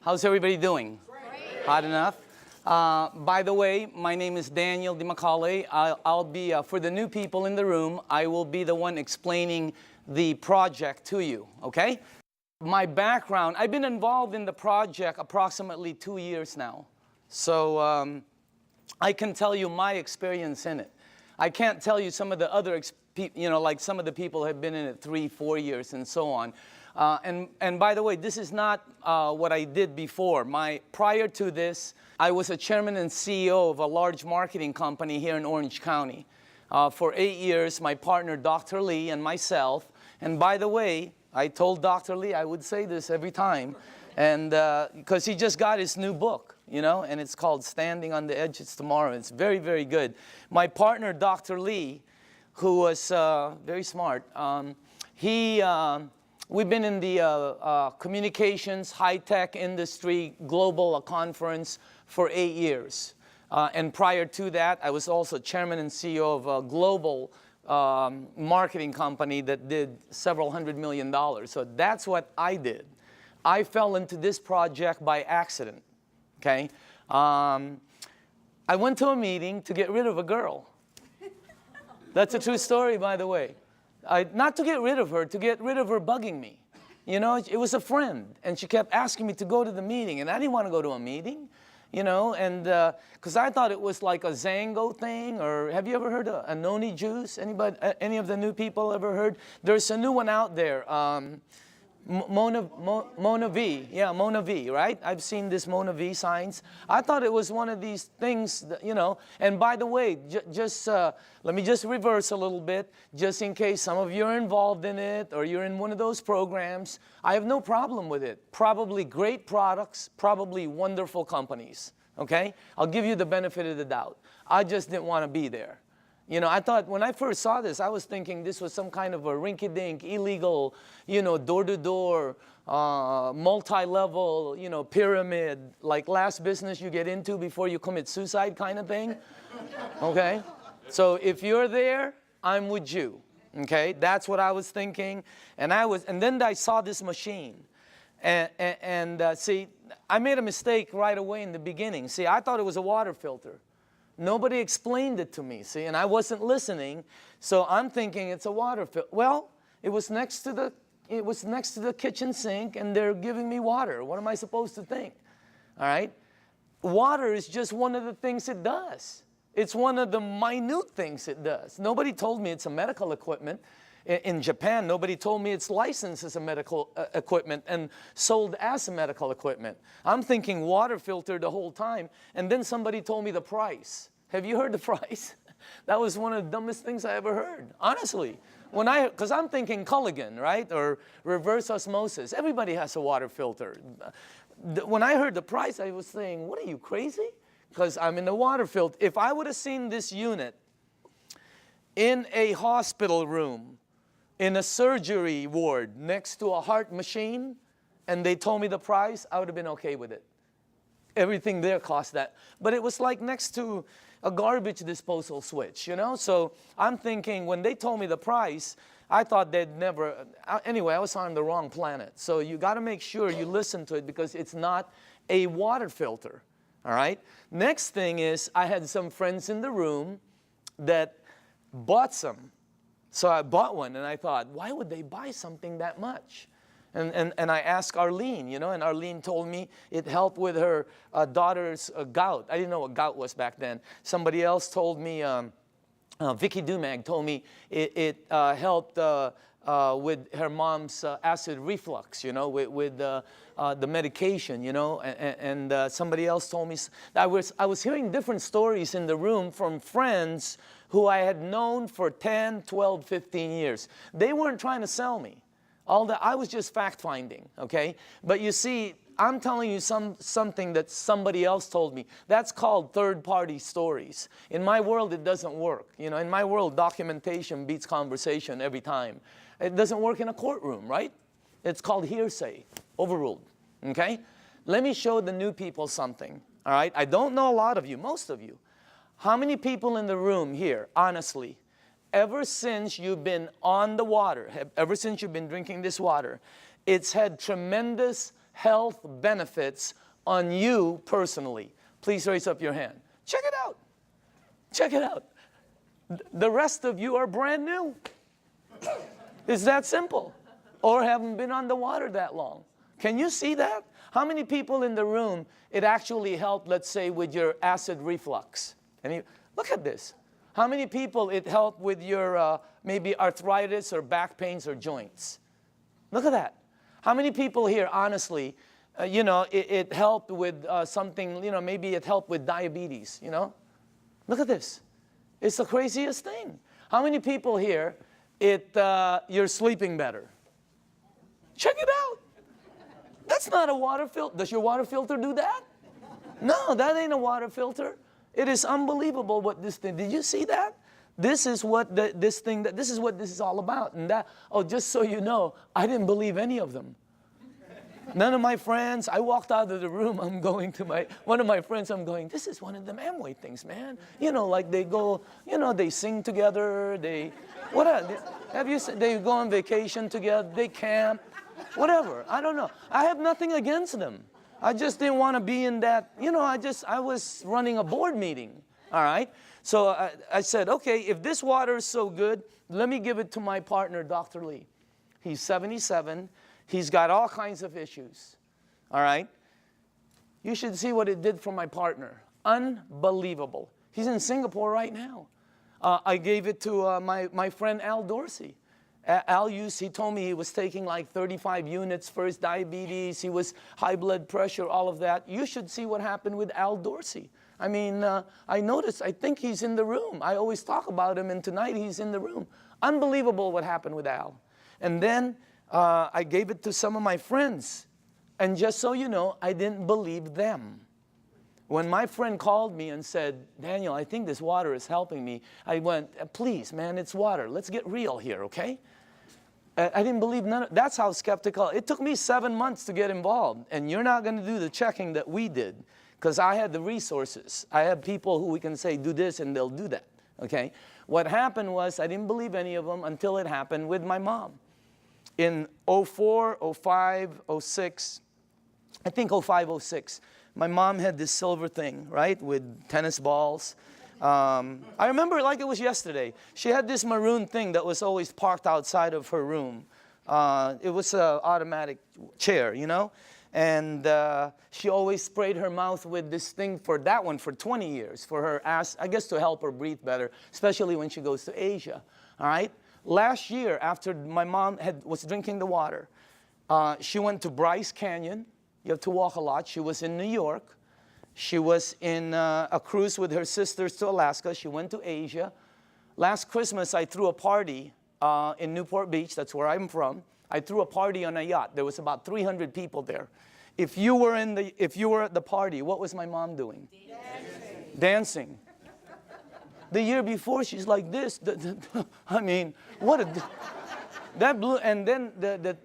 How's everybody doing? Great. Hot enough? By the way, my name is Daniel DiMacaulay. I'll be, for the new people in the room, I will be the one explaining the project to you, okay? My background, I've been involved in the project approximately 2 years now. So I can tell you my experience in it. I can't tell you some of the other, like some of the people have been in it 3-4 years and so on. And by the way, this is not what I did before. Prior to this, I was a chairman and CEO of a large marketing company here in Orange County. For 8 years, my partner, Dr. Lee, and myself. And by the way, I told Dr. Lee I would say this every time, and because he just got his new book, you know, and it's called Standing on the Edges Tomorrow. It's very, very good. My partner, Dr. Lee, who was very smart, we've been in the communications, high-tech industry, global conference for 8 years. And prior to that, I was also chairman and CEO of a global marketing company that did several $100 million. So that's what I did. I fell into this project by accident, okay? I went to a meeting to get rid of a girl. That's a true story, by the way. Not to get rid of her, to get rid of her bugging me. You know, it was a friend, and she kept asking me to go to the meeting, and I didn't want to go to a meeting, you know, and because I thought it was like a Zango thing, or have you ever heard of a noni juice? Anybody, any of the new people ever heard? There's a new one out there, Mona V, yeah, Mona V, right? I've seen this Mona V signs. I thought it was one of these things, that, you know, and by the way, let me just reverse a little bit, just in case some of you are involved in it, or you're in one of those programs. I have no problem with it. Probably great products, probably wonderful companies, okay? I'll give you the benefit of the doubt. I just didn't want to be there. You know, I thought, when I first saw this, I was thinking this was some kind of a rinky-dink, illegal, you know, door-to-door, multi-level, you know, pyramid, like last business you get into before you commit suicide kind of thing, okay? So if you're there, I'm with you, okay? That's what I was thinking, and then I saw this machine, and see, I made a mistake right away in the beginning. See, I thought it was a water filter. Nobody explained it to me, see, and I wasn't listening, so I'm thinking it's a water filter. Well, it was next to the kitchen sink, and they're giving me water. What am I supposed to think? All right? Water is just one of the things it does. It's one of the minute things it does. Nobody told me it's a medical equipment. In Japan, nobody told me it's licensed as a medical equipment and sold as a medical equipment. I'm thinking water filter the whole time, and then somebody told me the price. Have you heard the price? That was one of the dumbest things I ever heard, honestly. Because I'm thinking Culligan, right, or reverse osmosis. Everybody has a water filter. When I heard the price, I was saying, what are you, crazy? Because I'm in the water filter. If I would have seen this unit in a hospital room, in a surgery ward next to a heart machine, and they told me the price, I would have been okay with it. Everything there cost that. But it was like next to a garbage disposal switch, you know? So I'm thinking, when they told me the price, I thought they'd never, anyway, I was on the wrong planet. So you got to make sure you listen to it, because it's not a water filter, all right? Next thing is, I had some friends in the room that bought some. So I bought one, and I thought, why would they buy something that much? And I asked Arlene, you know, and Arlene told me it helped with her daughter's gout. I didn't know what gout was back then. Somebody else told me, Vicky Dumag told me it helped with her mom's acid reflux, you know, with the medication, you know, and somebody else told me. I was hearing different stories in the room from friends who I had known for 10, 12, 15 years. They weren't trying to sell me. I was just fact-finding, okay? But you see, I'm telling you something that somebody else told me. That's called third-party stories. In my world, it doesn't work. You know, in my world, documentation beats conversation every time. It doesn't work in a courtroom, right? It's called hearsay, overruled, okay? Let me show the new people something, all right? I don't know a lot of you, most of you. How many people in the room here, honestly, ever since you've been on the water, ever since you've been drinking this water, it's had tremendous health benefits on you personally? Please raise up your hand. Check it out. Check it out. The rest of you are brand new. It's that simple. Or haven't been on the water that long. Can you see that? How many people in the room, it actually helped, let's say, with your acid reflux? Look at this. How many people it helped with your maybe arthritis or back pains or joints? Look at that. How many people here, honestly, you know, it helped with something, you know, maybe it helped with diabetes, you know? Look at this. It's the craziest thing. How many people here, you're sleeping better? Check it out. That's not a water filter. Does your water filter do that? No, that ain't a water filter. It is unbelievable what this thing, did you see that? This is what this is what this is all about. And that, oh, just so you know, I didn't believe any of them. None of my friends, I walked out of the room, I'm going to one of my friends, I'm going, this is one of them Amway things, man. You know, like they go, you know, they sing together, they go on vacation together, they camp, whatever, I don't know. I have nothing against them. I just didn't want to be in that, you know, I was running a board meeting, all right? So I said, okay, if this water is so good, let me give it to my partner, Dr. Lee. He's 77. He's got all kinds of issues, all right? You should see what it did for my partner. Unbelievable. He's in Singapore right now. I gave it to my friend Al Dorsey. He told me he was taking like 35 units for his diabetes. He was high blood pressure, all of that. You should see what happened with Al Dorsey. I mean, I noticed, I think he's in the room. I always talk about him, and tonight he's in the room. Unbelievable what happened with Al. And then I gave it to some of my friends. And just so you know, I didn't believe them. When my friend called me and said, Daniel, I think this water is helping me, I went, please, man, it's water. Let's get real here, okay? I didn't believe none of, that's how skeptical. It took me 7 months to get involved. And you're not going to do the checking that we did, because I had the resources. I had people who we can say, do this, and they'll do that, okay? What happened was I didn't believe any of them until it happened with my mom. In 04, 05, 06, I think 05, 06, my mom had this silver thing, right, with tennis balls. I remember it like it was yesterday. She had this maroon thing that was always parked outside of her room. It was an automatic chair, you know? And she always sprayed her mouth with this thing for 20 years, for her ass, I guess to help her breathe better, especially when she goes to Asia, all right? Last year, after my mom was drinking the water, she went to Bryce Canyon. You have to walk a lot. She was in New York. She was in a cruise with her sisters to Alaska. She went to Asia. Last Christmas, I threw a party in Newport Beach. That's where I'm from. I threw a party on a yacht. There was about 300 people there. If you were at the party, what was my mom doing? Dancing. The year before, she's like this. I mean, what a... That blew, and then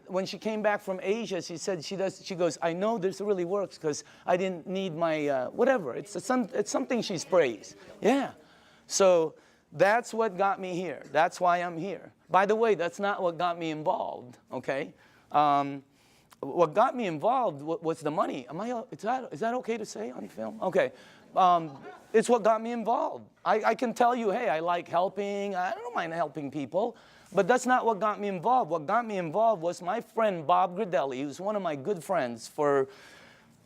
when she came back from Asia, she said she goes, I know this really works because I didn't need my, whatever. It's something she sprays. Yeah. So that's what got me here. That's why I'm here. By the way, that's not what got me involved, okay? What got me involved was the money. Is that okay to say on film? Okay. It's what got me involved. I can tell you, hey, I like helping. I don't mind helping people. But that's not what got me involved. What got me involved was my friend Bob Gridelli, who's one of my good friends for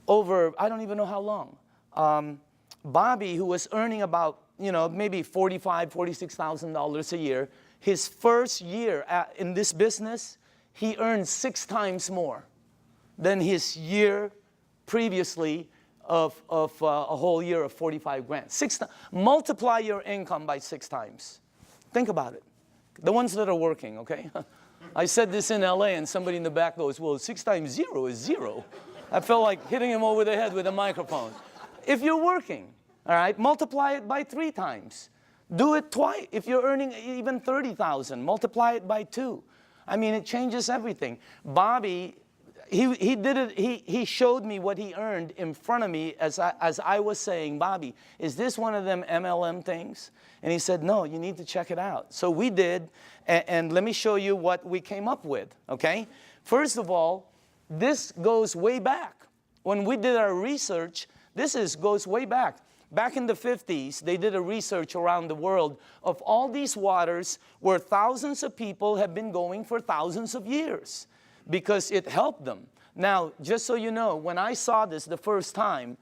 over, I don't even know how long. Bobby, who was earning about, you know, maybe $45,000, $46,000 a year, his first year in this business, he earned 6 times more than his year previously of a whole year of 45 grand. Multiply your income by 6 times. Think about it. The ones that are working, okay? I said this in LA and somebody in the back goes, well, 6 times 0 is 0. I felt like hitting him over the head with a microphone. If you're working, all right, multiply it by 3 times. Do it twice. If you're earning even 30,000, multiply it by 2. I mean, it changes everything. Bobby, he did it, he showed me what he earned in front of me as I was saying, Bobby, is this one of them MLM things? And he said, no, you need to check it out. So we did, and let me show you what we came up with, okay? First of all, this goes way back. When we did our research, goes way back. Back in the 50s, they did a research around the world of all these waters where thousands of people have been going for thousands of years because it helped them. Now, just so you know, when I saw this the first time,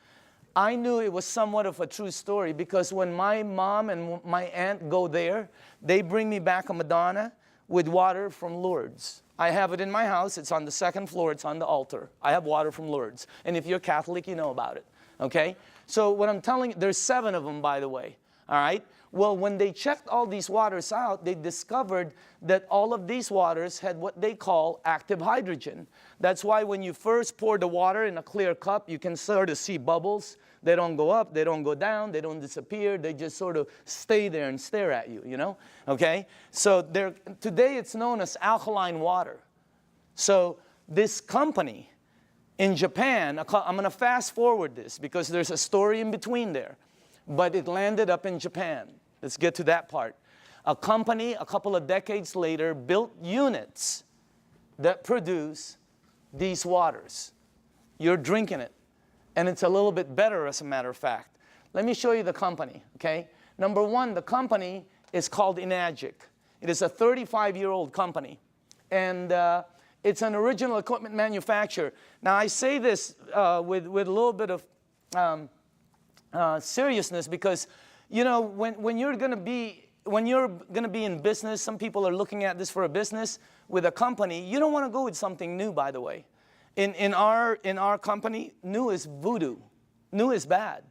I knew it was somewhat of a true story because when my mom and my aunt go there, they bring me back a Madonna with water from Lourdes. I have it in my house. It's on the second floor. It's on the altar. I have water from Lourdes. And if you're Catholic, you know about it. Okay? So what I'm telling you, there's 7 of them, by the way. All right? Well, when they checked all these waters out, they discovered that all of these waters had what they call active hydrogen. That's why when you first pour the water in a clear cup, you can sort of see bubbles. They don't go up, they don't go down, they don't disappear. They just sort of stay there and stare at you, you know? Okay? So today it's known as alkaline water. So this company in Japan, I'm going to fast forward this because there's a story in between there. But it landed up in Japan. Let's get to that part. A company, a couple of decades later, built units that produce these waters. You're drinking it. And it's a little bit better, as a matter of fact. Let me show you the company, okay? Number 1, the company is called Enagic. It is a 35-year-old company. And it's an original equipment manufacturer. Now, I say this with a little bit of seriousness because, you know, when you're going to be in business, some people are looking at this for a business with a company. You don't want to go with something new, by the way. In our company, new is voodoo. New is bad.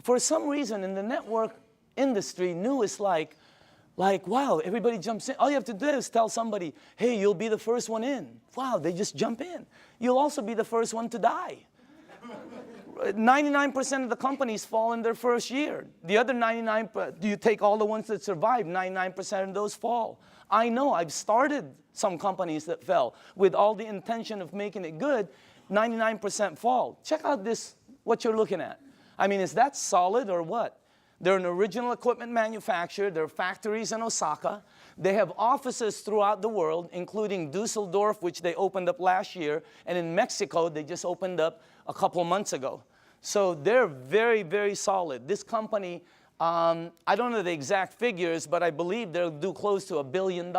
For some reason, in the network industry, new is like, wow, everybody jumps in. All you have to do is tell somebody, hey, you'll be the first one in. Wow, they just jump in. You'll also be the first one to die. 99% of the companies fall in their first year. The other 99%, do you take all the ones that survive, 99% of those fall. I know, I've started some companies that fell with all the intention of making it good. 99% fall. Check out this, what you're looking at. I mean, is that solid or what? They're an original equipment manufacturer. There are factories in Osaka. They have offices throughout the world, including Dusseldorf, which they opened up last year, and in Mexico, they just opened up a couple of months ago. So they're very, very solid. This company, I don't know the exact figures, but I believe they'll do close to $1 billion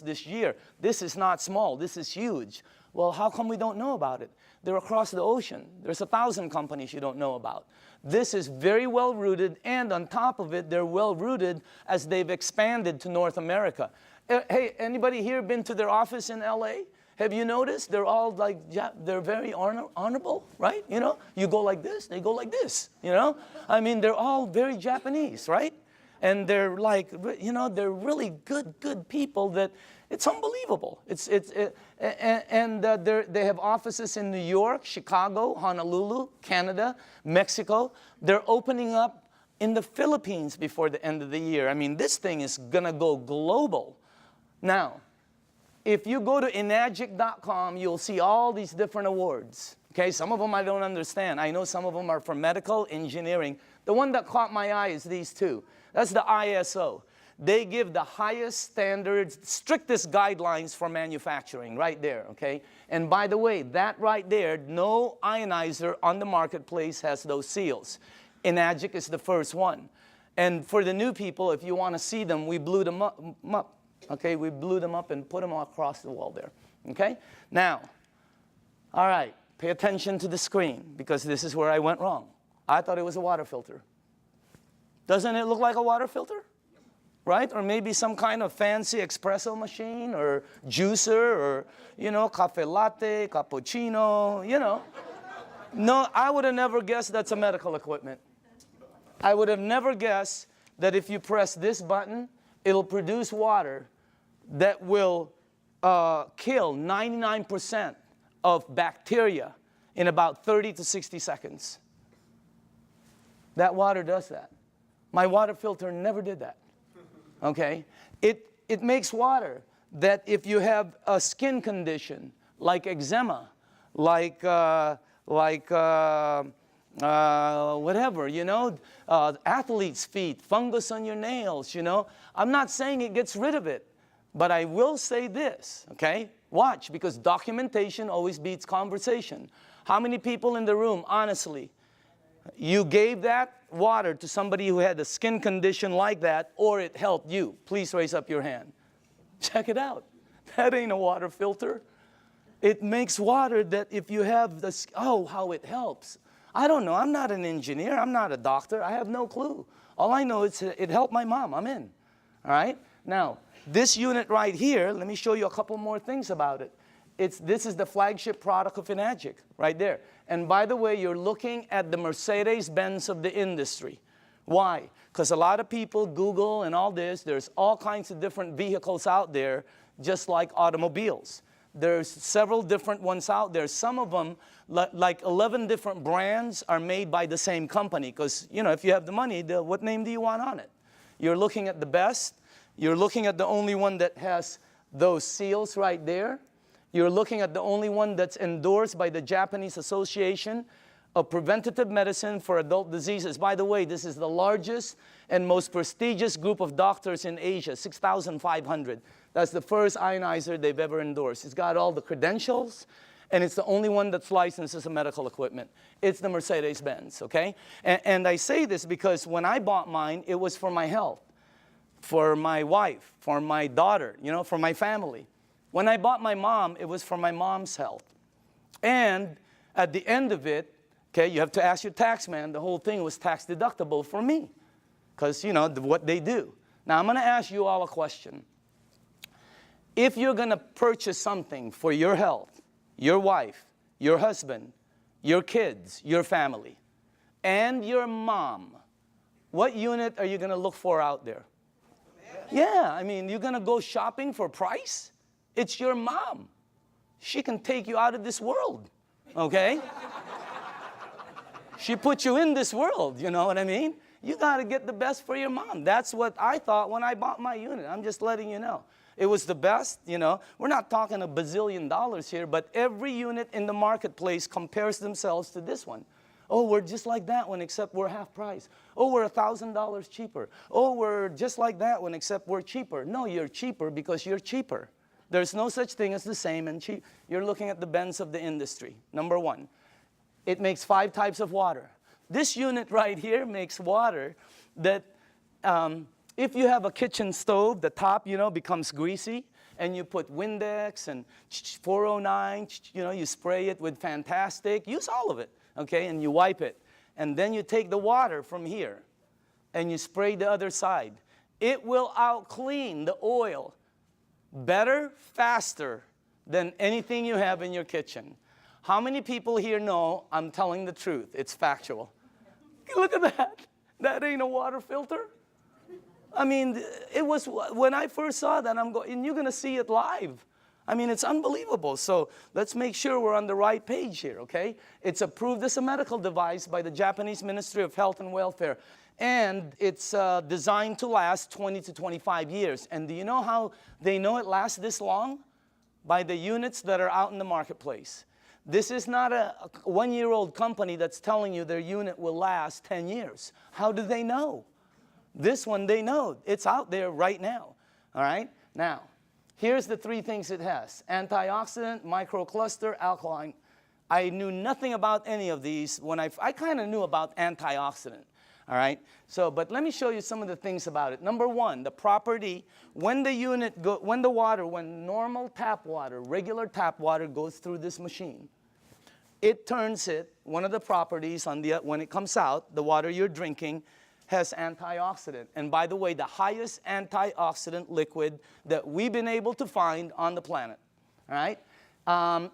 this year. This is not small. This is huge. Well, how come we don't know about it? They're across the ocean. There's 1,000 companies you don't know about. This is very well rooted, and on top of it, they're well rooted as they've expanded to North America. Hey, anybody here been to their office in LA? Have you noticed? They're all like, they're very honorable, right? You know, you go like this, they go like this, you know? I mean, they're all very Japanese, right? And they're like, you know, they're really good people that it's unbelievable. They have offices in New York, Chicago, Honolulu, Canada, Mexico. They're opening up in the Philippines before the end of the year. I mean, this thing is gonna go global. Now, if you go to enagic.com, you'll see all these different awards. Okay, some of them I don't understand. I know some of them are for medical, engineering. The one that caught my eye is these two. That's the ISO. They give the highest standards, strictest guidelines for manufacturing right there, okay? And by the way, that right there, no ionizer on the marketplace has those seals. Enagic is the first one. And for the new people, if you want to see them, we blew them up. Okay, we blew them up and put them across the wall there. Okay? Now, all right, pay attention to the screen because this is where I went wrong. I thought it was a water filter. Doesn't it look like a water filter? Right? Or maybe some kind of fancy espresso machine or juicer or, you know, cafe latte, cappuccino, you know. No, I would have never guessed that's a medical equipment. I would have never guessed that if you press this button, it'll produce water that will kill 99% of bacteria in about 30 to 60 seconds. That water does that. My water filter never did that. Okay? It makes water that if you have a skin condition like eczema, like whatever, you know, athlete's feet, fungus on your nails, you know. I'm not saying it gets rid of it, but I will say this, okay? Watch, because documentation always beats conversation. How many people in the room, honestly, you gave that water to somebody who had a skin condition like that, or it helped you? Please raise up your hand. Check it out. That ain't a water filter. It makes water that if you have this, oh, how it helps. I don't know. I'm not an engineer. I'm not a doctor. I have no clue. All I know is it helped my mom. I'm in. All right? Now, this unit right here, let me show you a couple more things about it. This is the flagship product of Enagic, right there. And by the way, you're looking at the Mercedes-Benz of the industry. Why? Because a lot of people Google and all this. There's all kinds of different vehicles out there, just like automobiles. There's several different ones out there. Some of them, like 11 different brands, are made by the same company. Because, you know, if you have the money, what name do you want on it? You're looking at the best. You're looking at the only one that has those seals right there. You're looking at the only one that's endorsed by the Japanese Association of Preventative Medicine for Adult Diseases. By the way, this is the largest and most prestigious group of doctors in Asia, 6,500. That's the first ionizer they've ever endorsed. It's got all the credentials, and it's the only one that's licensed as a medical equipment. It's the Mercedes-Benz, okay? And I say this because when I bought mine, it was for my health, for my wife, for my daughter, you know, for my family. When I bought my mom, it was for my mom's health. And at the end of it, okay, you have to ask your tax man, the whole thing was tax deductible for me, because, you know, what they do. Now, I'm going to ask you all a question. If you're going to purchase something for your health, your wife, your husband, your kids, your family, and your mom, what unit are you going to look for out there? Yeah, I mean, you're going to go shopping for price? It's your mom. She can take you out of this world, okay? She put you in this world, you know what I mean? You got to get the best for your mom. That's what I thought when I bought my unit. I'm just letting you know. It was the best, you know. We're not talking $1 bazillion here, but every unit in the marketplace compares themselves to this one. Oh, we're just like that one, except we're half price. Oh, we're $1,000 cheaper. Oh, we're just like that one, except we're cheaper. No, you're cheaper because you're cheaper. There's no such thing as the same and cheap. You're looking at the Benz of the industry. Number one, it makes 5 types of water. This unit right here makes water that if you have a kitchen stove, the top, you know, becomes greasy, and you put Windex and 409, you know, you spray it with Fantastic. Use all of it, okay, and you wipe it. And then you take the water from here, and you spray the other side. It will out-clean the oil better, faster than anything you have in your kitchen. How many people here know I'm telling the truth? It's factual. Look at that. That ain't a water filter. I mean, it was, when I first saw that, I'm going, and you're going to see it live. I mean, it's unbelievable. So let's make sure we're on the right page here, okay? It's approved as a medical device by the Japanese Ministry of Health and Welfare. And it's designed to last 20 to 25 years. And do you know how they know it lasts this long? By the units that are out in the marketplace. This is not a one-year-old company that's telling you their unit will last 10 years. How do they know? This one, they know. It's out there right now. All right? Now, here's the 3 things it has. Antioxidant, microcluster, alkaline. I knew nothing about any of these when I kind of knew about antioxidant. All right? So, but let me show you some of the things about it. Number 1, the property, when normal tap water, regular tap water goes through this machine, it turns it, one of the properties when it comes out, the water you're drinking has antioxidant. And by the way, the highest antioxidant liquid that we've been able to find on the planet. All right?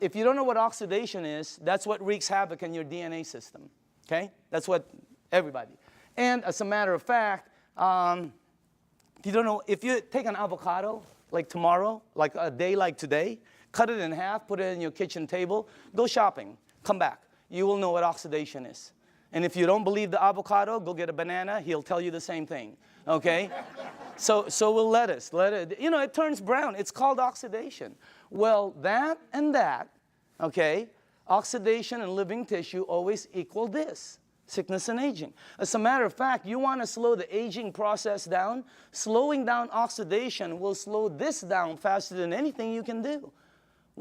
If you don't know what oxidation is, that's what wreaks havoc in your DNA system. Okay? That's what everybody. And as a matter of fact, you don't know, if you take an avocado, like tomorrow, like a day like today, cut it in half, put it in your kitchen table, go shopping, come back. You will know what oxidation is. And if you don't believe the avocado, go get a banana, he'll tell you the same thing, okay? So will lettuce. You know, it turns brown. It's called oxidation. Well, that and that, okay, oxidation and living tissue always equal this. Sickness and aging. As a matter of fact, you want to slow the aging process down, slowing down oxidation will slow this down faster than anything you can do.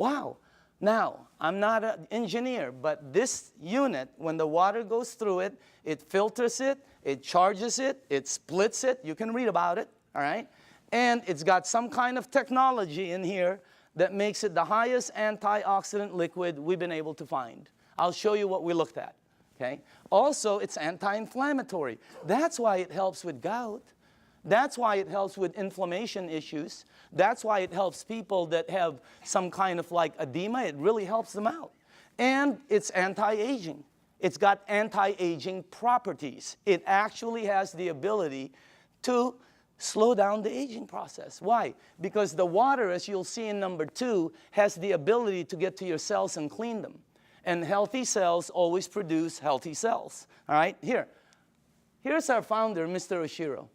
Wow. Now, I'm not an engineer, but this unit, when the water goes through it, it filters it, it charges it, it splits it. You can read about it, all right? And it's got some kind of technology in here that makes it the highest antioxidant liquid we've been able to find. I'll show you what we looked at, okay? Also, it's anti-inflammatory. That's why it helps with gout. That's why it helps with inflammation issues. That's why it helps people that have some kind of like edema. It really helps them out. And it's anti-aging. It's got anti-aging properties. It actually has the ability to slow down the aging process. Why? Because the water, as you'll see in number 2, has the ability to get to your cells and clean them. And healthy cells always produce healthy cells. All right? Here's our founder, Mr. Oshiro.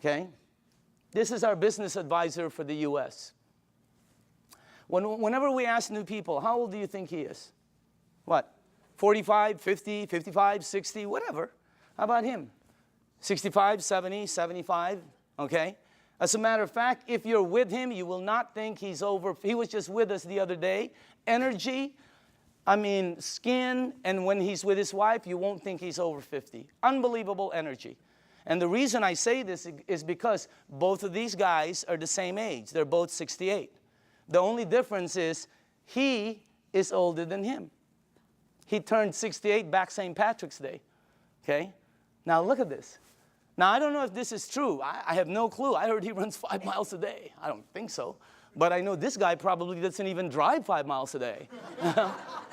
Okay? This is our business advisor for the U.S. Whenever we ask new people, how old do you think he is? What? 45, 50, 55, 60, whatever. How about him? 65, 70, 75, okay? As a matter of fact, if you're with him, you will not think he's over. He was just with us the other day. Energy, I mean, skin, and when he's with his wife, you won't think he's over 50. Unbelievable energy. And the reason I say this is because both of these guys are the same age. They're both 68. The only difference is he is older than him. He turned 68 back St. Patrick's Day, okay? Now look at this. Now I don't know if this is true. I have no clue. I heard he runs 5 miles a day. I don't think so. But I know this guy probably doesn't even drive 5 miles a day.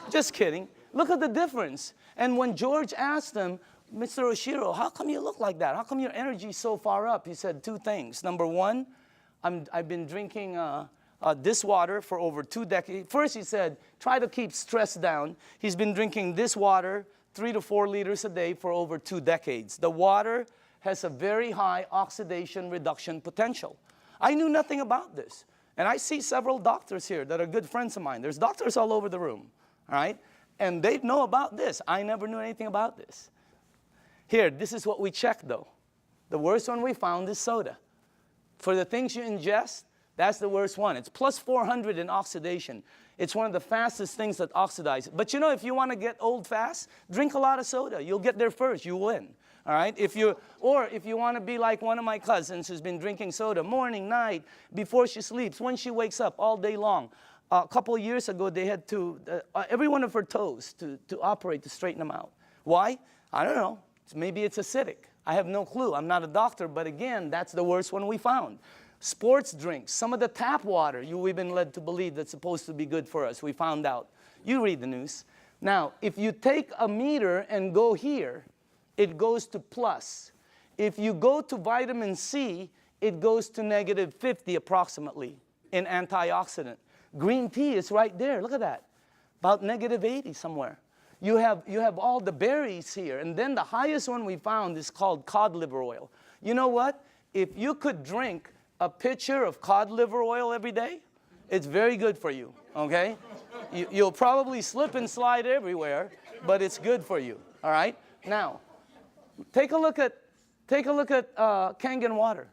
Just kidding. Look at the difference. And when George asked him, Mr. Oshiro, how come you look like that? How come your energy is so far up? He said 2 things. Number 1, I've been drinking this water for over 2 decades. First, he said, try to keep stress down. He's been drinking this water 3 to 4 liters a day for over 2 decades. The water has a very high oxidation reduction potential. I knew nothing about this. And I see several doctors here that are good friends of mine. There's doctors all over the room, all right? And they know about this. I never knew anything about this. Here, this is what we checked, though. The worst one we found is soda. For the things you ingest, that's the worst one. It's plus 400 in oxidation. It's one of the fastest things that oxidize. But you know, if you want to get old fast, drink a lot of soda. You'll get there first. You win. All right? Or if you want to be like one of my cousins who's been drinking soda morning, night, before she sleeps, when she wakes up, all day long. A couple of years ago, they had to, every one of her toes to operate to straighten them out. Why? I don't know. Maybe it's acidic. I have no clue. I'm not a doctor, but again, that's the worst one we found. Sports drinks, some of the tap water we've been led to believe that's supposed to be good for us. We found out. You read the news. Now, if you take a meter and go here, it goes to plus. If you go to vitamin C, it goes to negative 50 approximately in antioxidant. Green tea is right there. Look at that. About negative 80 somewhere. You have all the berries here. And then the highest one we found is called cod liver oil. You know what? If you could drink a pitcher of cod liver oil every day, it's very good for you, okay? You'll probably slip and slide everywhere, but it's good for you, all right? Now, take a look at Kangen water.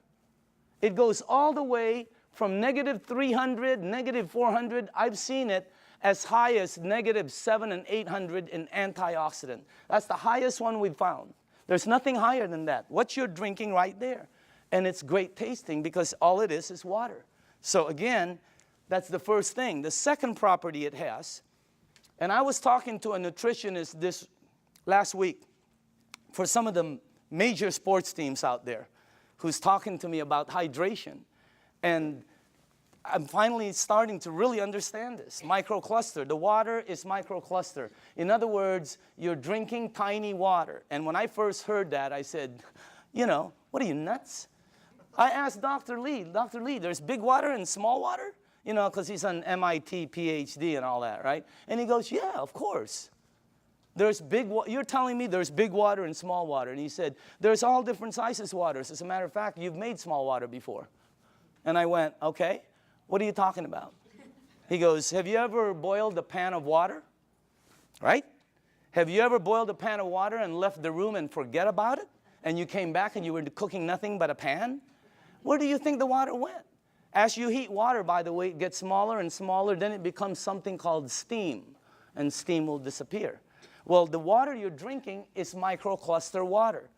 It goes all the way from negative 300, negative 400. I've seen it as high as negative 700 and 800 in antioxidant. That's the highest one we've found. There's nothing higher than that. What you're drinking right there. And it's great tasting because all it is water. So again, that's the first thing. The second property it has, and I was talking to a nutritionist this last week for some of the major sports teams out there who's talking to me about hydration. And I'm finally starting to really understand this. Microcluster. The water is microcluster. In other words, you're drinking tiny water. And when I first heard that, I said, you know, what are you, nuts? I asked Dr. Lee, there's big water and small water? You know, because he's an MIT PhD and all that, right? And he goes, yeah, of course. You're telling me there's big water and small water. And he said, there's all different sizes waters. As a matter of fact, you've made small water before. And I went, okay. What are you talking about? He goes, have you ever boiled a pan of water? Right? Have you ever boiled a pan of water and left the room and forget about it? And you came back and you were cooking nothing but a pan? Where do you think the water went? As you heat water, by the way, it gets smaller and smaller, then it becomes something called steam, and steam will disappear. Well, the water you're drinking is microcluster water.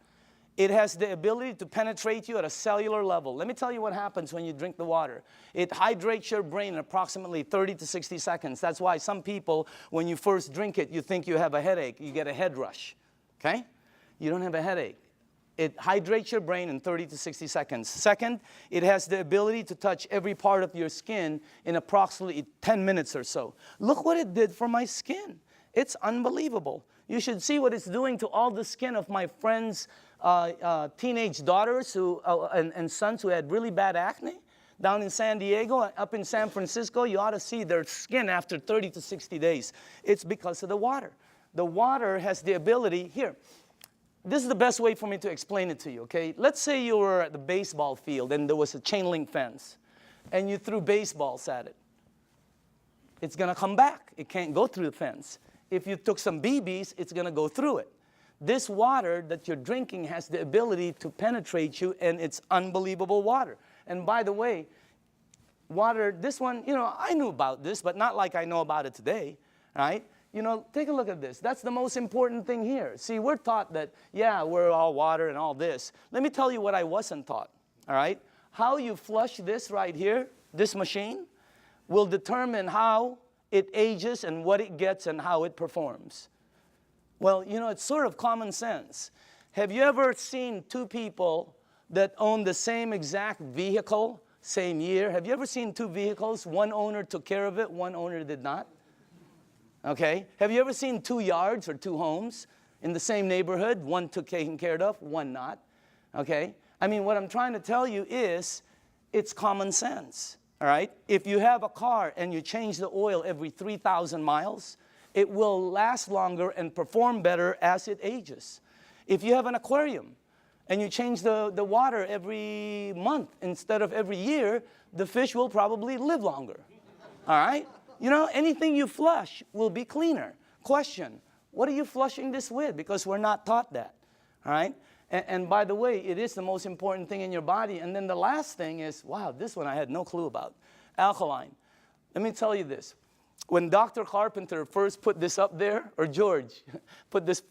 It has the ability to penetrate you at a cellular level. Let me tell you what happens when you drink the water. It hydrates your brain in approximately 30 to 60 seconds. That's why some people, when you first drink it, you think you have a headache. You get a head rush, okay? You don't have a headache. It hydrates your brain in 30 to 60 seconds. Second, it has the ability to touch every part of your skin in approximately 10 minutes or so. Look what it did for my skin. It's unbelievable. You should see what it's doing to all the skin of my friends' teenage daughters and sons who had really bad acne. Down in San Diego, up in San Francisco, you ought to see their skin after 30 to 60 days. It's because of the water. The water has the ability, here, this is the best way for me to explain it to you, okay? Let's say you were at the baseball field and there was a chain link fence and you threw baseballs at it. It's gonna come back. It can't go through the fence. If you took some BBs, it's gonna go through it. This water that you're drinking has the ability to penetrate you, and it's unbelievable water. And by the way, water, this one, you know, I knew about this, but not like I know about it today, right? You know, take a look at this. That's the most important thing here. See, we're taught that, yeah, we're all water and all this. Let me tell you what I wasn't taught, all right? How you flush this right here, this machine, will determine how it ages and what it gets and how it performs. Well, you know, it's sort of common sense. Have you ever seen two people that own the same exact vehicle, same year? Have you ever seen two vehicles? One owner took care of it, one owner did not. Okay? Have you ever seen two yards or two homes in the same neighborhood? One took taken care of, one not. Okay? I mean, what I'm trying to tell you is it's common sense. All right? If you have a car and you change the oil every 3,000 miles, it will last longer and perform better as it ages. If you have an aquarium and you change the water every month instead of every year, the fish will probably live longer. All right? You know, anything you flush will be cleaner. Question, what are you flushing this with? Because we're not taught that. All right? And by the way, it is the most important thing in your body. And then the last thing is, wow, this one I had no clue about. Alkaline. Let me tell you this. When Dr. Carpenter first put this up there, or George put this,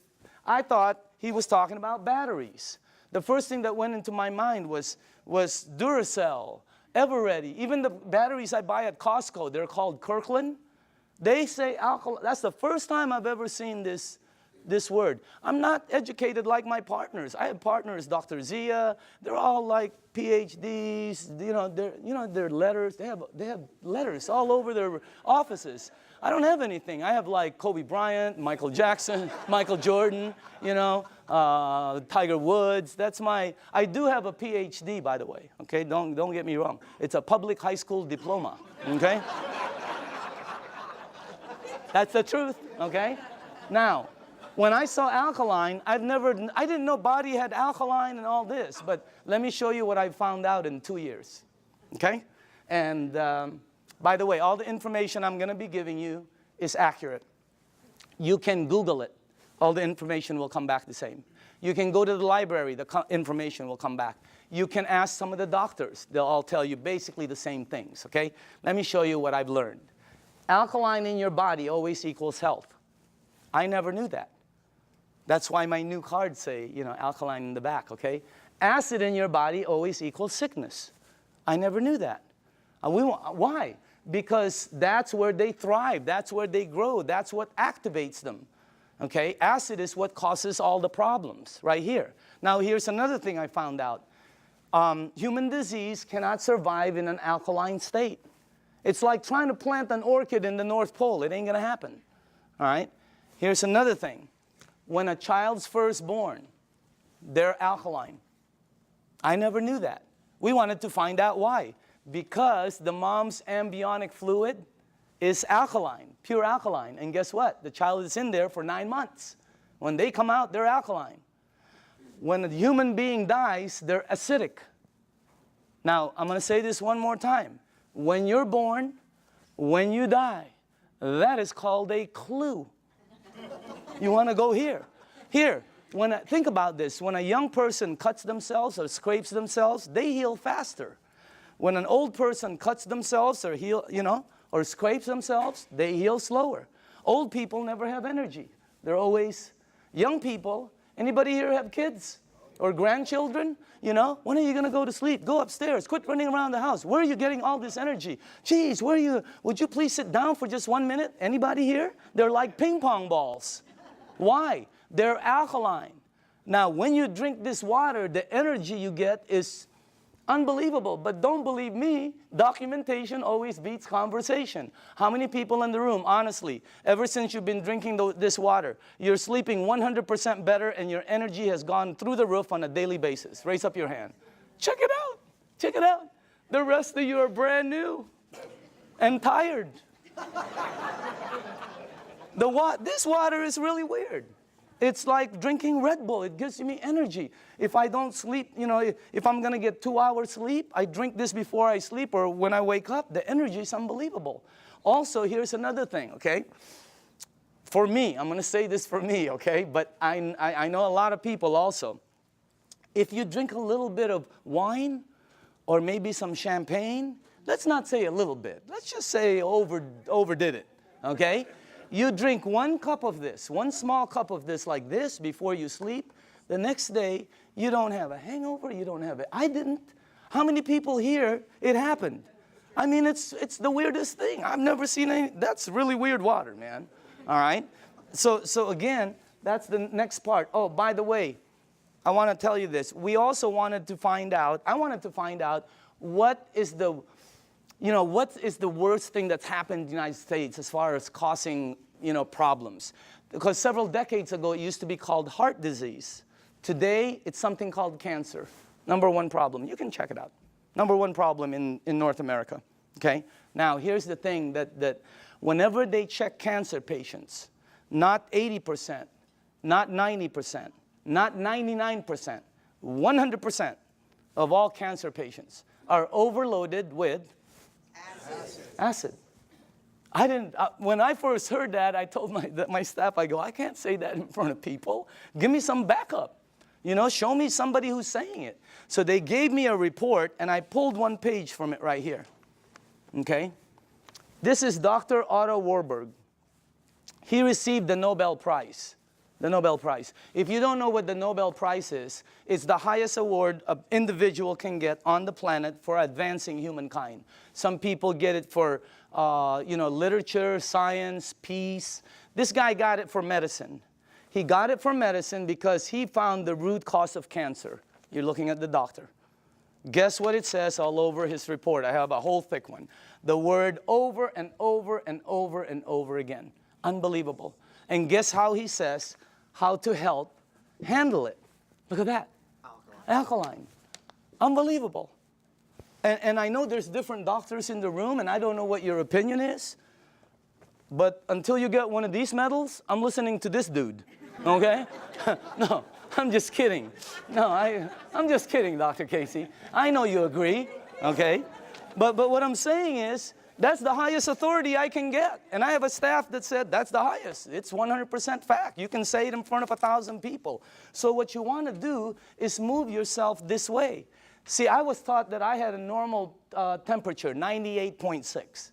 I thought he was talking about batteries. The first thing that went into my mind was Duracell, Eveready. Even the batteries I buy at Costco, they're called Kirkland. They say alkaline. That's the first time I've ever seen this word. I'm not educated like my partners. I have partners, Dr. Zia. They're all like PhDs. You know, their letters. They have letters all over their offices. I don't have anything. I have like Kobe Bryant, Michael Jackson, Michael Jordan. You know, Tiger Woods. That's my. I do have a PhD, by the way. Okay, don't get me wrong. It's a public high school diploma. Okay. That's the truth. Okay. Now, when I saw alkaline, I didn't know body had alkaline and all this, but let me show you what I found out in 2 years, okay? And by the way, all the information I'm gonna be giving you is accurate. You can Google it. All the information will come back the same. You can go to the library, the information will come back. You can ask some of the doctors. They'll all tell you basically the same things, okay? Let me show you what I've learned. Alkaline in your body always equals health. I never knew that. That's why my new cards say, you know, alkaline in the back, okay? Acid in your body always equals sickness. I never knew that. Why? Because that's where they thrive. That's where they grow. That's what activates them, okay? Acid is what causes all the problems right here. Now, here's another thing I found out. Human disease cannot survive in an alkaline state. It's like trying to plant an orchid in the North Pole. It ain't gonna happen, all right? Here's another thing. When a child's first born, they're alkaline. I never knew that. We wanted to find out why. Because the mom's amniotic fluid is alkaline, pure alkaline. And guess what? The child is in there for 9 months. When they come out, they're alkaline. When a human being dies, they're acidic. Now, I'm gonna say this one more time. When you're born, when you die, that is called a clue. You want to go here. Here, think about this. When a young person cuts themselves or scrapes themselves, they heal faster. When an old person cuts themselves or or scrapes themselves, they heal slower. Old people never have energy. They're always young people. Anybody here have kids or grandchildren? When are you going to go to sleep? Go upstairs. Quit running around the house. Where are you getting all this energy? Geez, would you please sit down for just 1 minute? Anybody here? They're like ping pong balls. Why? They're alkaline. Now, when you drink this water, the energy you get is unbelievable. But don't believe me, documentation always beats conversation. How many people in the room, honestly, ever since you've been drinking this water, you're sleeping 100% better and your energy has gone through the roof on a daily basis? Raise up your hand. Check it out. Check it out. The rest of you are brand new and tired. This water is really weird. It's like drinking Red Bull. It gives me energy. If I don't sleep, if I'm going to get 2 hours sleep, I drink this before I sleep or when I wake up. The energy is unbelievable. Also, here's another thing, okay? For me, I'm going to say this for me, okay? But I know a lot of people also. If you drink a little bit of wine or maybe some champagne, let's not say a little bit. Let's just say overdid it, okay? You drink 1 cup of this, 1 small cup of this like this before you sleep. The next day, you don't have a hangover, you don't have it. I didn't. How many people here, it happened? I mean, it's the weirdest thing. I've never seen any, that's really weird water, man. All right? So again, that's the next part. Oh, by the way, I want to tell you this. We also wanted to find out, what is the worst thing that's happened in the United States as far as causing, problems? Because several decades ago, it used to be called heart disease. Today, it's something called cancer. #1 problem. You can check it out. #1 problem in North America, okay? Now, here's the thing that whenever they check cancer patients, not 80%, not 90%, not 99%, 100% of all cancer patients are overloaded with acid. I didn't, when I first heard that, I told my staff, I can't say that in front of people. Give me some backup. Show me somebody who's saying it. So they gave me a report, and I pulled 1 page from it right here. Okay? This is Dr. Otto Warburg. He received the Nobel Prize. The Nobel Prize. If you don't know what the Nobel Prize is, it's the highest award an individual can get on the planet for advancing humankind. Some people get it for, literature, science, peace. This guy got it for medicine. He got it for medicine because he found the root cause of cancer. You're looking at the doctor. Guess what it says all over his report? I have a whole thick one. The word over and over and over and over again. Unbelievable. And guess how he says how to help handle it. Look at that. Alkaline. Unbelievable. And I know there's different doctors in the room, and I don't know what your opinion is, but until you get one of these medals, I'm listening to this dude, okay? No, I'm just kidding. No, I'm just kidding, Dr. Casey. I know you agree, okay? But what I'm saying is, that's the highest authority I can get. And I have a staff that said that's the highest. It's 100% fact. You can say it in front of 1,000 people. So what you want to do is move yourself this way. See, I was taught that I had a normal temperature, 98.6.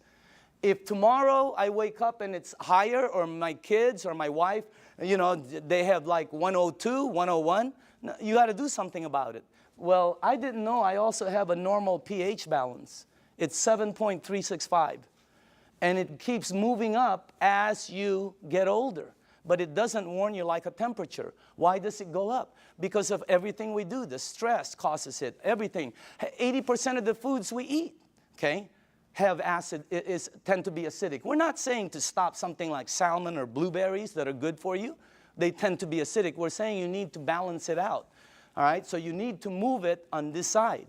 If tomorrow I wake up and it's higher, or my kids or my wife, they have like 102, 101, you got to do something about it. Well, I didn't know I also have a normal pH balance. It's 7.365. And it keeps moving up as you get older. But it doesn't warn you like a temperature. Why does it go up? Because of everything we do. The stress causes it, everything. 80% of the foods we eat, okay, have acid, tend to be acidic. We're not saying to stop something like salmon or blueberries that are good for you. They tend to be acidic. We're saying you need to balance it out. All right, so you need to move it on this side.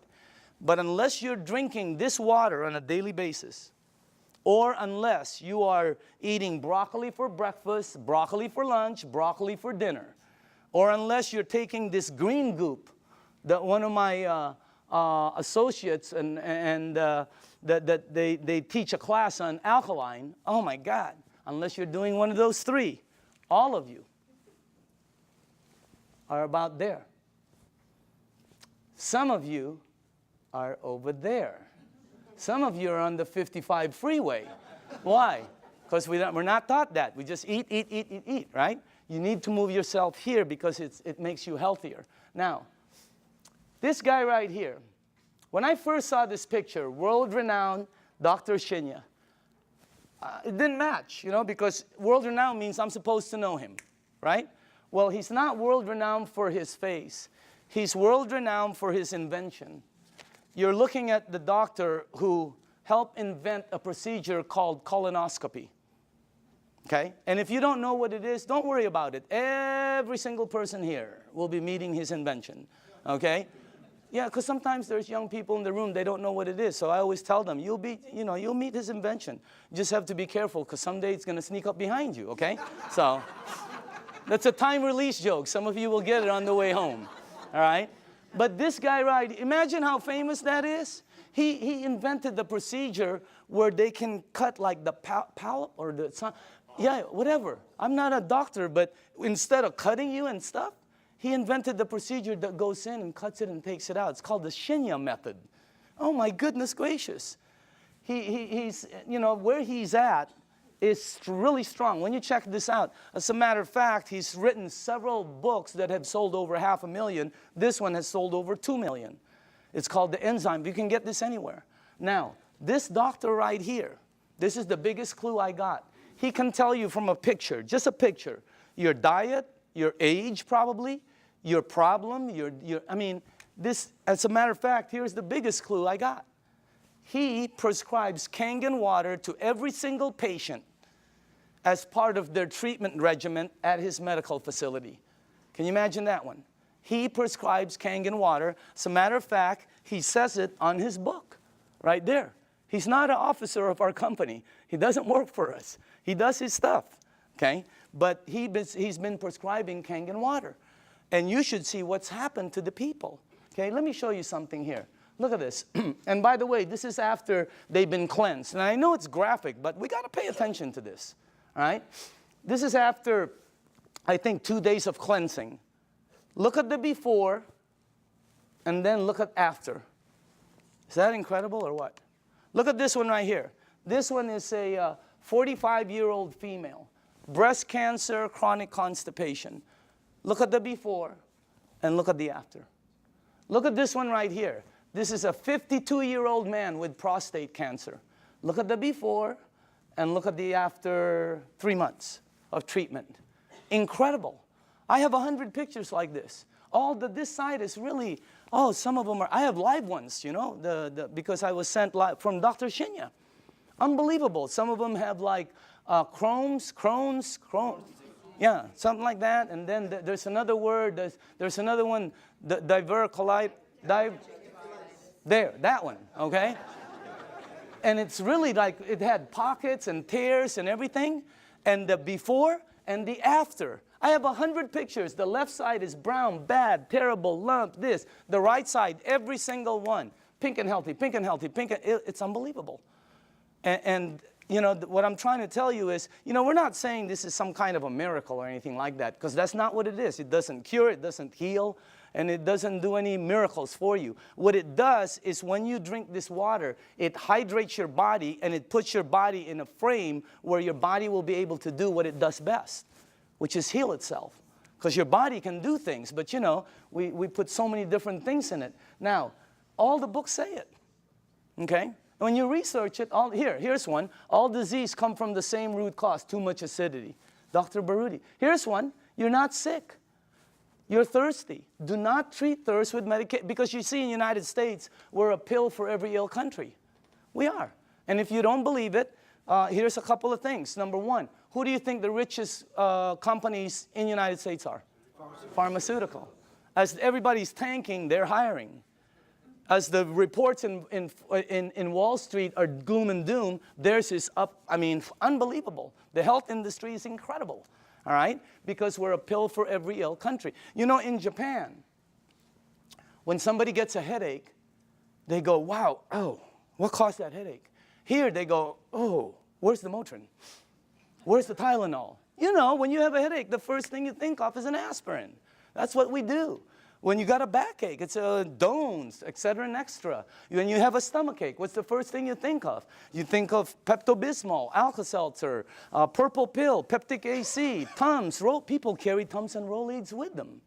But unless you're drinking this water on a daily basis, or unless you are eating broccoli for breakfast, broccoli for lunch, broccoli for dinner, or unless you're taking this green goop that one of my associates that they teach a class on alkaline, oh my God, unless you're doing one of those 3, all of you are about there. Some of you are over there. Some of you are on the 55 freeway. Why? Because we're not taught that. We just eat, right? You need to move yourself here because it makes you healthier. Now, this guy right here, when I first saw this picture, world-renowned Dr. Shinya, it didn't match, you know, because world-renowned means I'm supposed to know him, right? Well, he's not world-renowned for his face. He's world-renowned for his invention. You're looking at the doctor who helped invent a procedure called colonoscopy. Okay? And if you don't know what it is, don't worry about it. Every single person here will be meeting his invention. Okay? Yeah, because sometimes there's young people in the room, they don't know what it is. So I always tell them, you'll meet his invention. You just have to be careful because someday it's going to sneak up behind you, okay? So that's a time release joke. Some of you will get it on the way home. All right? But this guy, right, imagine how famous that is. He invented the procedure where they can cut like the polyp or the, yeah, whatever. I'm not a doctor, but instead of cutting you and stuff, he invented the procedure that goes in and cuts it and takes it out. It's called the Shinya method. Oh my goodness gracious. He's, you know, where he's at is really strong. When you check this out, as a matter of fact, he's written several books that have sold over 500,000. This one has sold over 2 million. It's called the enzyme. You can get this anywhere. Now, this doctor right here, this is the biggest clue I got. He can tell you from a picture, just a picture, your diet, your age probably, your problem, I mean, this, as a matter of fact, here's the biggest clue I got. He prescribes Kangen water to every single patient as part of their treatment regimen at his medical facility. Can you imagine that one? He prescribes Kangen water. As a matter of fact, he says it on his book, right there. He's not an officer of our company. He doesn't work for us. He does his stuff, okay? But he's been prescribing Kangen water. And you should see what's happened to the people, okay? Let me show you something here. Look at this. And by the way, this is after they've been cleansed. And I know it's graphic, but we got to pay attention to this, all right? This is after, I think, 2 days of cleansing. Look at the before, and then look at after. Is that incredible or what? Look at this one right here. This one is a 45-year-old female. Breast cancer, chronic constipation. Look at the before, and look at the after. Look at this one right here. This is a 52-year-old man with prostate cancer. Look at the before, and look at the after 3 months of treatment. Incredible. I have 100 pictures like this. This side is really, some of them are, I have live ones, you know, because I was sent live from Dr. Shinya. Unbelievable. Some of them have like Crohn's. Yeah, something like that. And then there's another word, there's another one, diverticulitis. There, that one, okay? And it's really like it had pockets and tears and everything. And the before and the after. I have 100 pictures. The left side is brown, bad, terrible, lump, this. The right side, every single one. Pink and healthy, pink and healthy, pink and it's unbelievable. And you know, what I'm trying to tell you is, you know, we're not saying this is some kind of a miracle or anything like that, because that's not what it is. It doesn't cure, it doesn't heal, and it doesn't do any miracles for you. What it does is when you drink this water, it hydrates your body, and it puts your body in a frame where your body will be able to do what it does best, which is heal itself. Because your body can do things, but you know, we put so many different things in it. Now, all the books say it, okay? When you research it, here's one. All disease come from the same root cause, too much acidity. Dr. Baruti. Here's one. You're not sick. You're thirsty. Do not treat thirst with medication. Because you see in the United States, we're a pill for every ill country. We are. And if you don't believe it, here's a couple of things. Number one, who do you think the richest companies in the United States are? Pharmaceutical. As everybody's tanking, they're hiring. As the reports in Wall Street are gloom and doom, theirs is up, I mean, unbelievable. The health industry is incredible, all right? Because we're a pill for every ill country. You know, in Japan, when somebody gets a headache, they go, wow, oh, what caused that headache? Here they go, oh, where's the Motrin? Where's the Tylenol? You know, when you have a headache, the first thing you think of is an aspirin. That's what we do. When you got a backache, it's Dones, etc. and extra. When you have a stomachache, what's the first thing you think of? You think of Pepto-Bismol, Alka-Seltzer, purple pill, peptic AC, Tums. People carry Tums and Rolaids with them.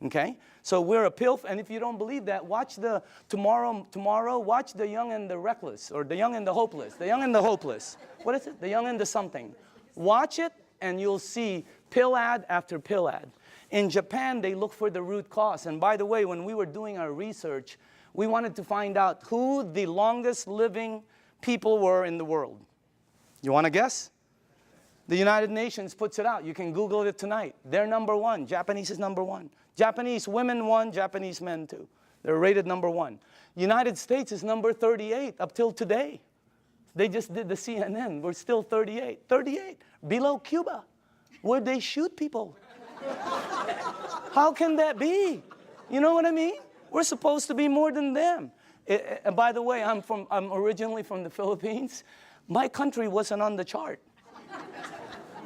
Okay? So we're a pill, and if you don't believe that, watch tomorrow, watch The Young and the Reckless, or The Young and the Hopeless. The Young and the Hopeless. What is it? The Young and the something. Watch it, and you'll see pill ad after pill ad. In Japan, they look for the root cause. And by the way, when we were doing our research, we wanted to find out who the longest living people were in the world. You want to guess? The United Nations puts it out. You can Google it tonight. They're number one. Japanese is number one. Japanese women one, Japanese men two. They're rated number one. United States is number 38 up till today. They just did the CNN. We're still 38. 38. Below Cuba, where they shoot people. How can that be? You know what I mean? We're supposed to be more than them. And by the way, I'm originally from the Philippines. My country wasn't on the chart.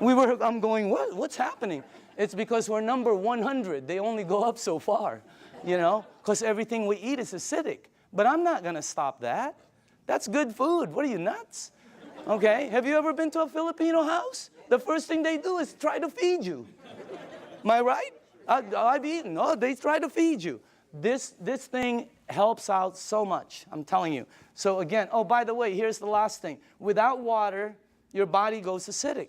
I'm going, what's happening? It's because we're number 100. They only go up so far, you know, because everything we eat is acidic. But I'm not going to stop that. That's good food. What are you, nuts? Okay, have you ever been to a Filipino house? The first thing they do is try to feed you. Am I right? I've eaten. Oh, they try to feed you. This thing helps out so much, I'm telling you. So again, oh, by the way, here's the last thing. Without water, your body goes acidic.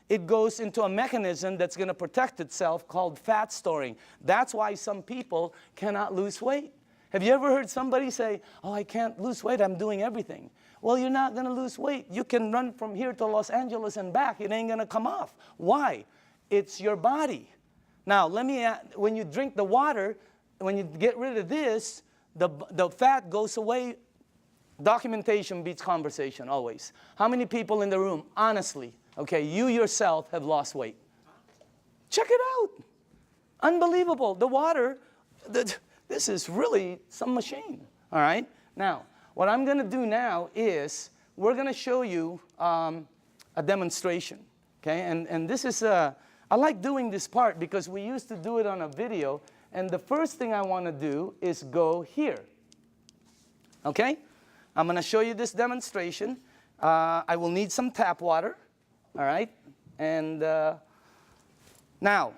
It goes into a mechanism that's going to protect itself called fat storing. That's why some people cannot lose weight. Have you ever heard somebody say, oh, I can't lose weight, I'm doing everything? Well, you're not going to lose weight. You can run from here to Los Angeles and back. It ain't going to come off. Why? It's your body. Now, when you drink the water, when you get rid of this, the fat goes away. Documentation beats conversation, always. How many people in the room, honestly, okay, you yourself have lost weight? Check it out. Unbelievable. The water, this is really some machine, all right? Now, what I'm going to do now is we're going to show you a demonstration, okay? And this is I like doing this part because we used to do it on a video, and the first thing I want to do is go here. Okay? I'm going to show you this demonstration. I will need some tap water, all right? And now,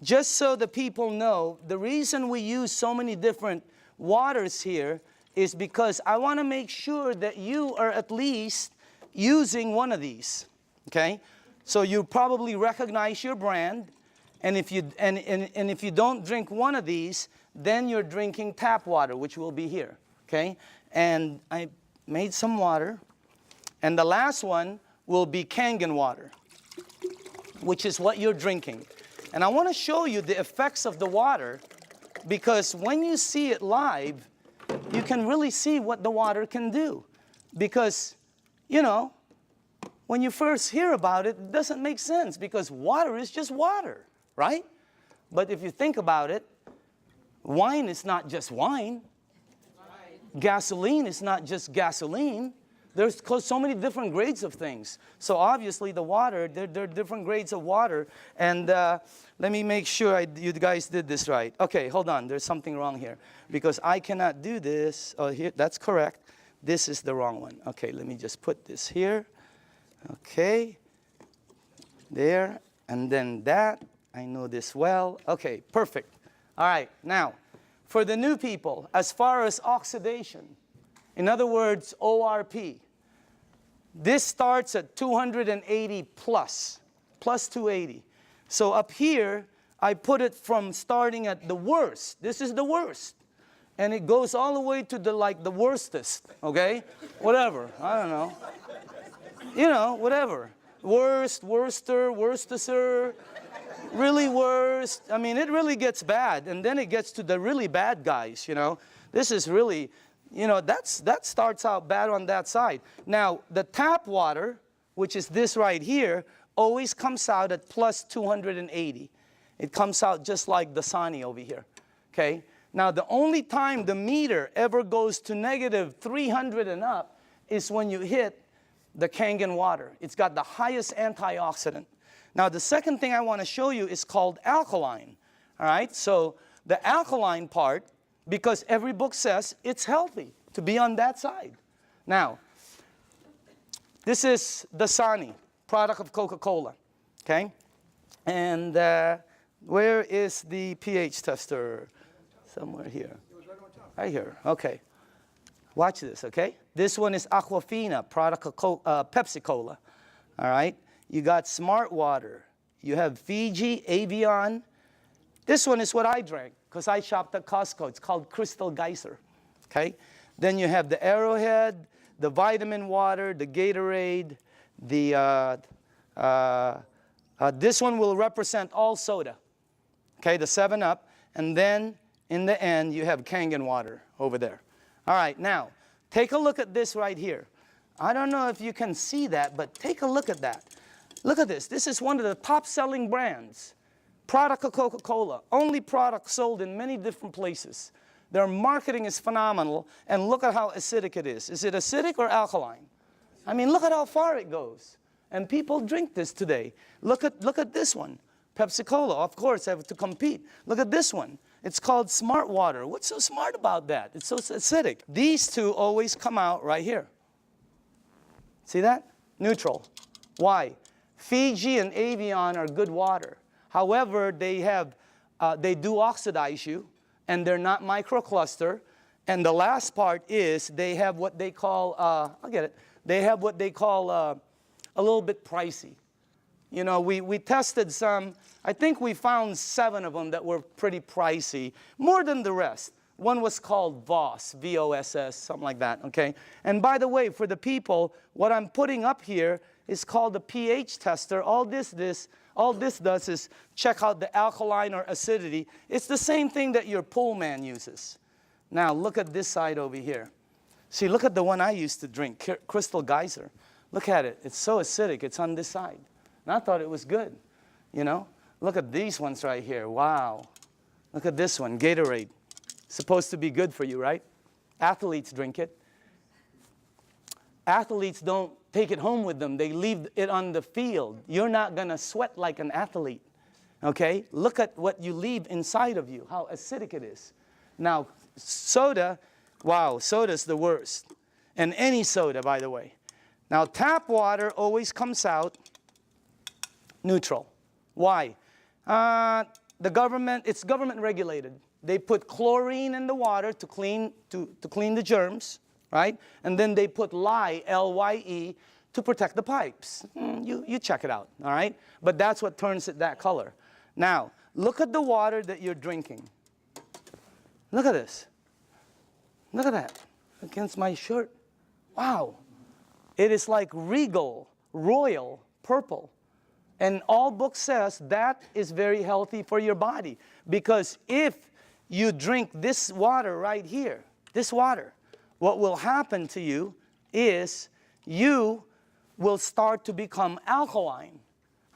just so the people know, the reason we use so many different waters here is because I want to make sure that you are at least using one of these, okay? So you probably recognize your brand, and if you don't drink one of these, then you're drinking tap water, which will be here, okay? And I made some water, and the last one will be Kangen water, which is what you're drinking. And I want to show you the effects of the water, because when you see it live, you can really see what the water can do. Because, you know, when you first hear about it, it doesn't make sense because water is just water, right? But if you think about it, wine is not just wine. Gasoline is not just gasoline. There's so many different grades of things. So obviously the water, there are different grades of water. And let me make sure you guys did this right. Okay, hold on. There's something wrong here because I cannot do this. Oh, here, that's correct. This is the wrong one. Okay, let me just put this here. Okay, there, and then that. I know this well. Okay, perfect. All right, now, for the new people, as far as oxidation, in other words, ORP, this starts at 280 plus 280. So up here, I put it from starting at the worst. This is the worst. And it goes all the way to the worstest, okay? Whatever, I don't know. You know, whatever. Worst, worster, worstester, really worst. I mean, it really gets bad. And then it gets to the really bad guys, you know. This is really, you know, that starts out bad on that side. Now, the tap water, which is this right here, always comes out at plus 280. It comes out just like the Dasani over here, okay? Now, the only time the meter ever goes to negative 300 and up is when you hit the Kangen water. It's got the highest antioxidant. Now, the second thing I want to show you is called alkaline. All right? So the alkaline part, because every book says it's healthy to be on that side. Now, this is Dasani, product of Coca-Cola, okay? And where is the pH tester? Somewhere here. Right here, okay. Watch this, okay? This one is Aquafina, product of Pepsi-Cola, all right? You got Smart Water. You have Fiji, Avion. This one is what I drank because I shopped at Costco. It's called Crystal Geyser, okay? Then you have the Arrowhead, the vitamin water, the Gatorade, the, this one will represent all soda, okay, the 7-Up. And then in the end, you have Kangen water over there. All right, now, take a look at this right here. I don't know if you can see that, but take a look at that. Look at this. This is one of the top-selling brands. Product of Coca-Cola. Only product sold in many different places. Their marketing is phenomenal, and look at how acidic it is. Is it acidic or alkaline? I mean, look at how far it goes. And people drink this today. Look at this one. Pepsi-Cola, of course, have to compete. Look at this one. It's called Smart Water. What's so smart about that? It's so acidic. These two always come out right here. See that? Neutral. Why? Fiji and Avion are good water. However, they do oxidize you, and they're not microcluster. And the last part is they have what they call, I'll get it, they have what they call a little bit pricey. You know, we tested some. I think we found 7 of them that were pretty pricey, more than the rest. One was called VOSS, V-O-S-S, something like that, okay? And by the way, for the people, what I'm putting up here is called the pH tester. All this does is check out the alkaline or acidity. It's the same thing that your pool man uses. Now, look at this side over here. See, look at the one I used to drink, Crystal Geyser. Look at it. It's so acidic. It's on this side. And I thought it was good, you know? Look at these ones right here. Wow. Look at this one, Gatorade. Supposed to be good for you, right? Athletes drink it. Athletes don't take it home with them. They leave it on the field. You're not going to sweat like an athlete, okay? Look at what you leave inside of you, how acidic it is. Now, soda, wow, soda's the worst. And any soda, by the way. Now, tap water always comes out neutral. Why? It's government regulated. They put chlorine in the water to clean the germs, right? And then they put lye, L-Y-E, to protect the pipes. You check it out, all right? But that's what turns it that color. Now, look at the water that you're drinking. Look at this. Look at that against my shirt. Wow. It is like regal, royal, purple. And all book says that is very healthy for your body. Because if you drink this water right here, this water, what will happen to you is you will start to become alkaline.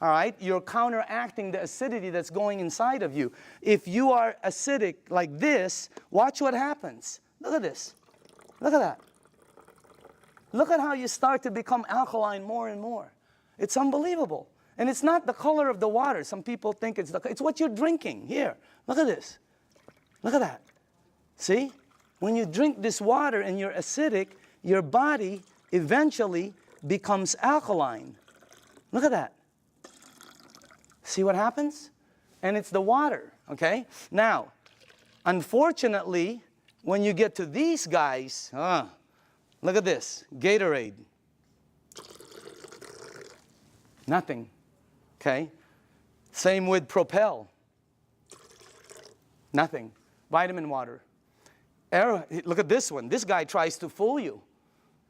All right? You're counteracting the acidity that's going inside of you. If you are acidic like this, watch what happens. Look at this. Look at that. Look at how you start to become alkaline more and more. It's unbelievable. And it's not the color of the water. Some people think it's what you're drinking. Here, look at this. Look at that. See? When you drink this water and you're acidic, your body eventually becomes alkaline. Look at that. See what happens? And it's the water, okay? Now, unfortunately, when you get to these guys, look at this, Gatorade. Nothing. Okay? Same with Propel. Nothing. Vitamin water. Look at this one. This guy tries to fool you.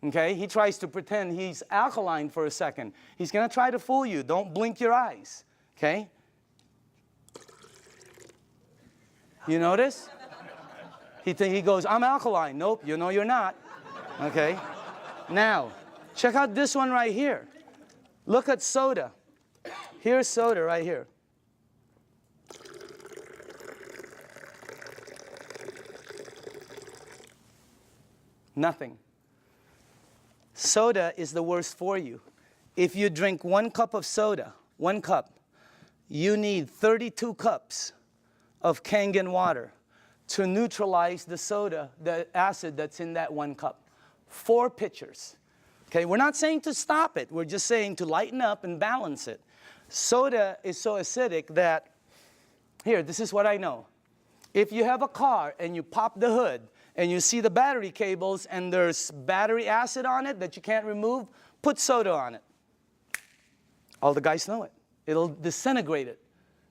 Okay? He tries to pretend he's alkaline for a second. He's going to try to fool you. Don't blink your eyes. Okay? You notice? He goes, I'm alkaline. Nope, you know you're not. Okay? Now, check out this one right here. Look at soda. Here's soda right here. Nothing. Soda is the worst for you. If you drink 1 cup of soda, 1 cup, you need 32 cups of Kangen water to neutralize the soda, the acid that's in that 1 cup. 4 pitchers. Okay, we're not saying to stop it. We're just saying to lighten up and balance it. Soda is so acidic that, here, this is what I know. If you have a car and you pop the hood and you see the battery cables and there's battery acid on it that you can't remove, put soda on it. All the guys know it. It'll disintegrate it.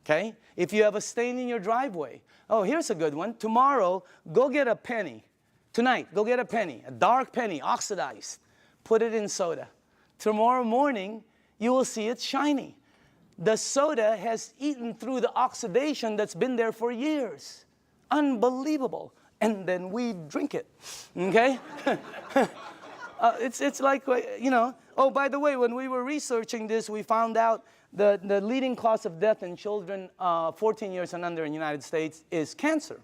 Okay? If you have a stain in your driveway, oh, here's a good one. Tomorrow, go get a penny. Tonight, go get a penny, a dark penny, oxidized. Put it in soda. Tomorrow morning, you will see it's shiny. The soda has eaten through the oxidation that's been there for years. Unbelievable. And then we drink it. Okay? It's like, you know. Oh, by the way, when we were researching this, we found out the leading cause of death in children 14 years and under in the United States is cancer.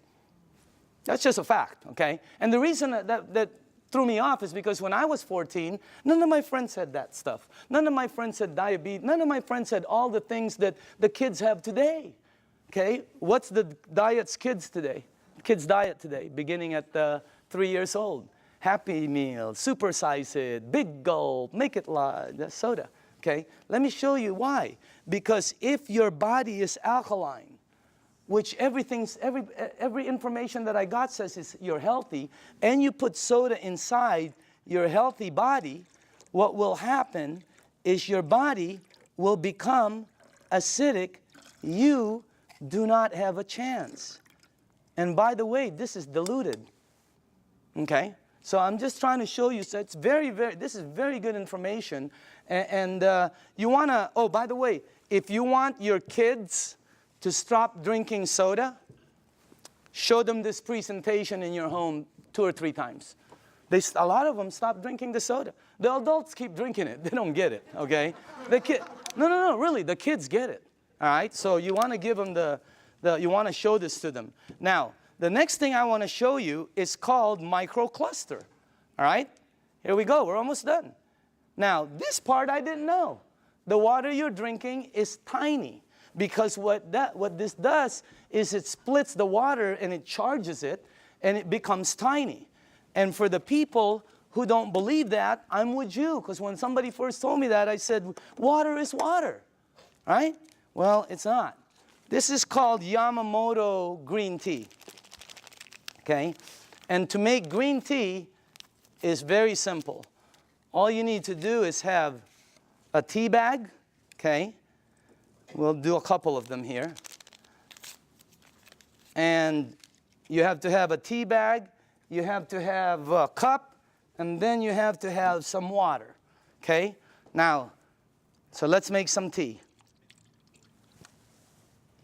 That's just a fact, okay? And the reason that threw me off is because when I was 14, none of my friends had that stuff. None of my friends had diabetes. None of my friends had all the things that the kids have today, okay? What's the kids' diet today, beginning at 3 years old? Happy Meal, supersize it, big gulp, make it large, soda, okay? Let me show you why. Because if your body is alkaline, which every information that I got says is you're healthy, and you put soda inside your healthy body, what will happen is your body will become acidic. You do not have a chance. And by the way, this is diluted. Okay? So I'm just trying to show you, so it's this is very good information. And you want to, oh, by the way, if you want your kids to stop drinking soda, show them this presentation in your home 2 or 3 times. A lot of them stop drinking the soda. The adults keep drinking it. They don't get it, okay? No, really, the kids get it, all right? So you want to give them you want to show this to them. Now, the next thing I want to show you is called microcluster, all right? Here we go. We're almost done. Now, this part I didn't know. The water you're drinking is tiny. Because what this does is it splits the water and it charges it and it becomes tiny. And for the people who don't believe that, I'm with you. Because when somebody first told me that, I said, water is water, right? Well, it's not. This is called Yamamoto green tea, okay? And to make green tea is very simple. All you need to do is have a tea bag, okay? We'll do a couple of them here. And you have to have a tea bag, you have to have a cup, and then you have to have some water, okay? Now, so let's make some tea.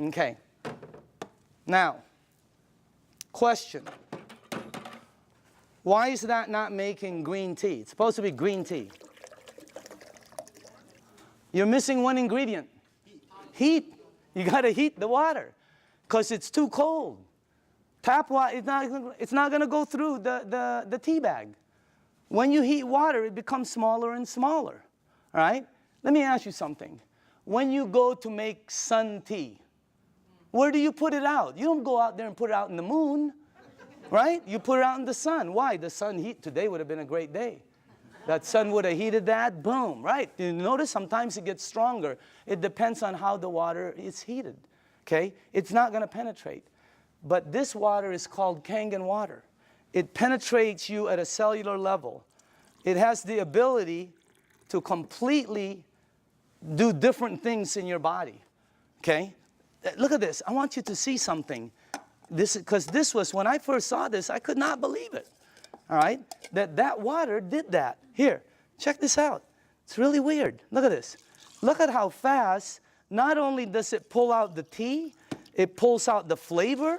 Okay. Now, question. Why is that not making green tea? It's supposed to be green tea. You're missing one ingredient. Heat. You got to heat the water because it's too cold. Tap water, it's not going to go through the tea bag. When you heat water, it becomes smaller and smaller. All right? Let me ask you something. When you go to make sun tea, where do you put it out? You don't go out there and put it out in the moon, right? You put it out in the sun. Why? The sun heat today would have been a great day. That sun would have heated that, boom, right? You notice sometimes it gets stronger. It depends on how the water is heated, okay? It's not going to penetrate. But this water is called Kangen water. It penetrates you at a cellular level. It has the ability to completely do different things in your body, okay? Look at this. I want you to see something. Because this was, when I first saw this, I could not believe it. All right? That water did that. Here, check this out. It's really weird. Look at this. Look at how fast, not only does it pull out the tea, it pulls out the flavor,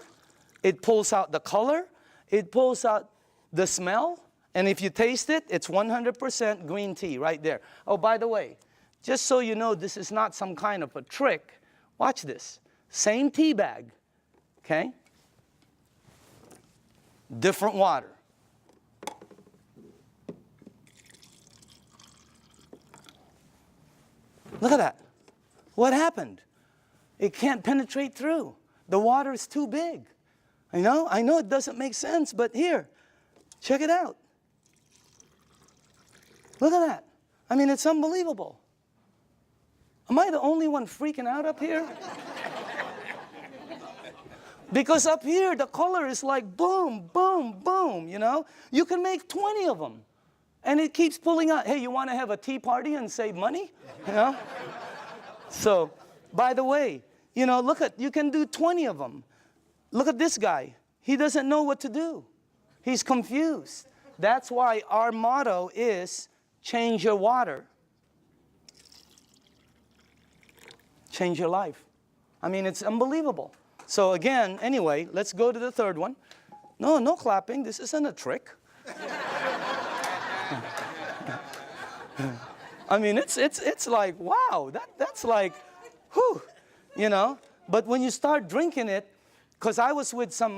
it pulls out the color, it pulls out the smell, and if you taste it, it's 100% green tea right there. Oh, by the way, just so you know this is not some kind of a trick, watch this. Same tea bag, okay? Different water. Look at that. What happened? It can't penetrate through The water is too big. I know it doesn't make sense, but here, check it out. Look at that. I mean, it's unbelievable. Am I the only one freaking out up here? Because up here, the color is like boom, boom, boom, you know? You can make 20 of them. And it keeps pulling out. Hey, you want to have a tea party and save money? You know? So, by the way, you know, you can do 20 of them. Look at this guy. He doesn't know what to do. He's confused. That's why our motto is change your water. Change your life. I mean, it's unbelievable. So again, anyway, let's go to the third one. No clapping. This isn't a trick. I mean, it's like, wow, that's like, whew, you know. But when you start drinking it, because I was with some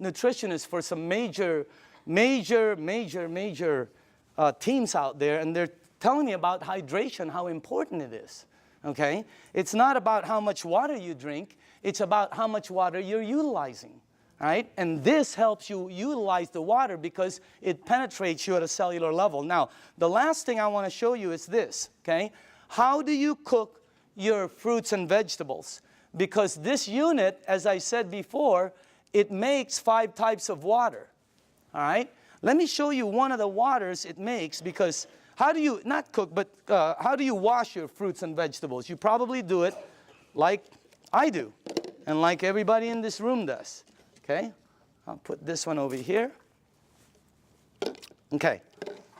nutritionists for some major teams out there, and they're telling me about hydration, how important it is. Okay, it's not about how much water you drink; it's about how much water you're utilizing. Right? And this helps you utilize the water because it penetrates you at a cellular level. Now, the last thing I want to show you is this, okay? How do you cook your fruits and vegetables? Because this unit, as I said before, it makes 5 types of water, all right? Let me show you one of the waters it makes, because how do you, not cook, but how do you wash your fruits and vegetables? You probably do it like I do, and like everybody in this room does. Okay, I'll put this one over here. Okay,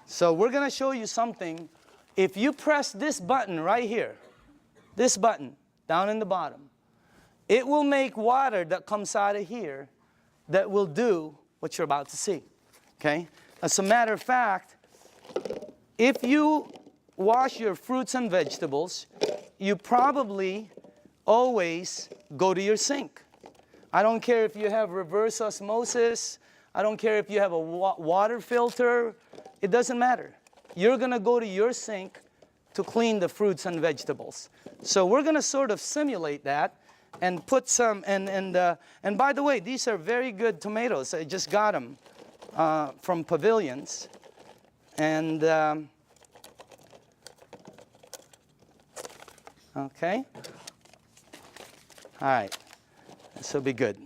so we're going to show you something. If you press this button right here, this button down in the bottom, it will make water that comes out of here that will do what you're about to see. Okay, as a matter of fact, if you wash your fruits and vegetables, you probably always go to your sink. I don't care if you have reverse osmosis. I don't care if you have a water filter. It doesn't matter. You're going to go to your sink to clean the fruits and vegetables. So we're going to sort of simulate that and put some, and by the way, these are very good tomatoes. I just got them from Pavilions. And, okay. All right. This will be good.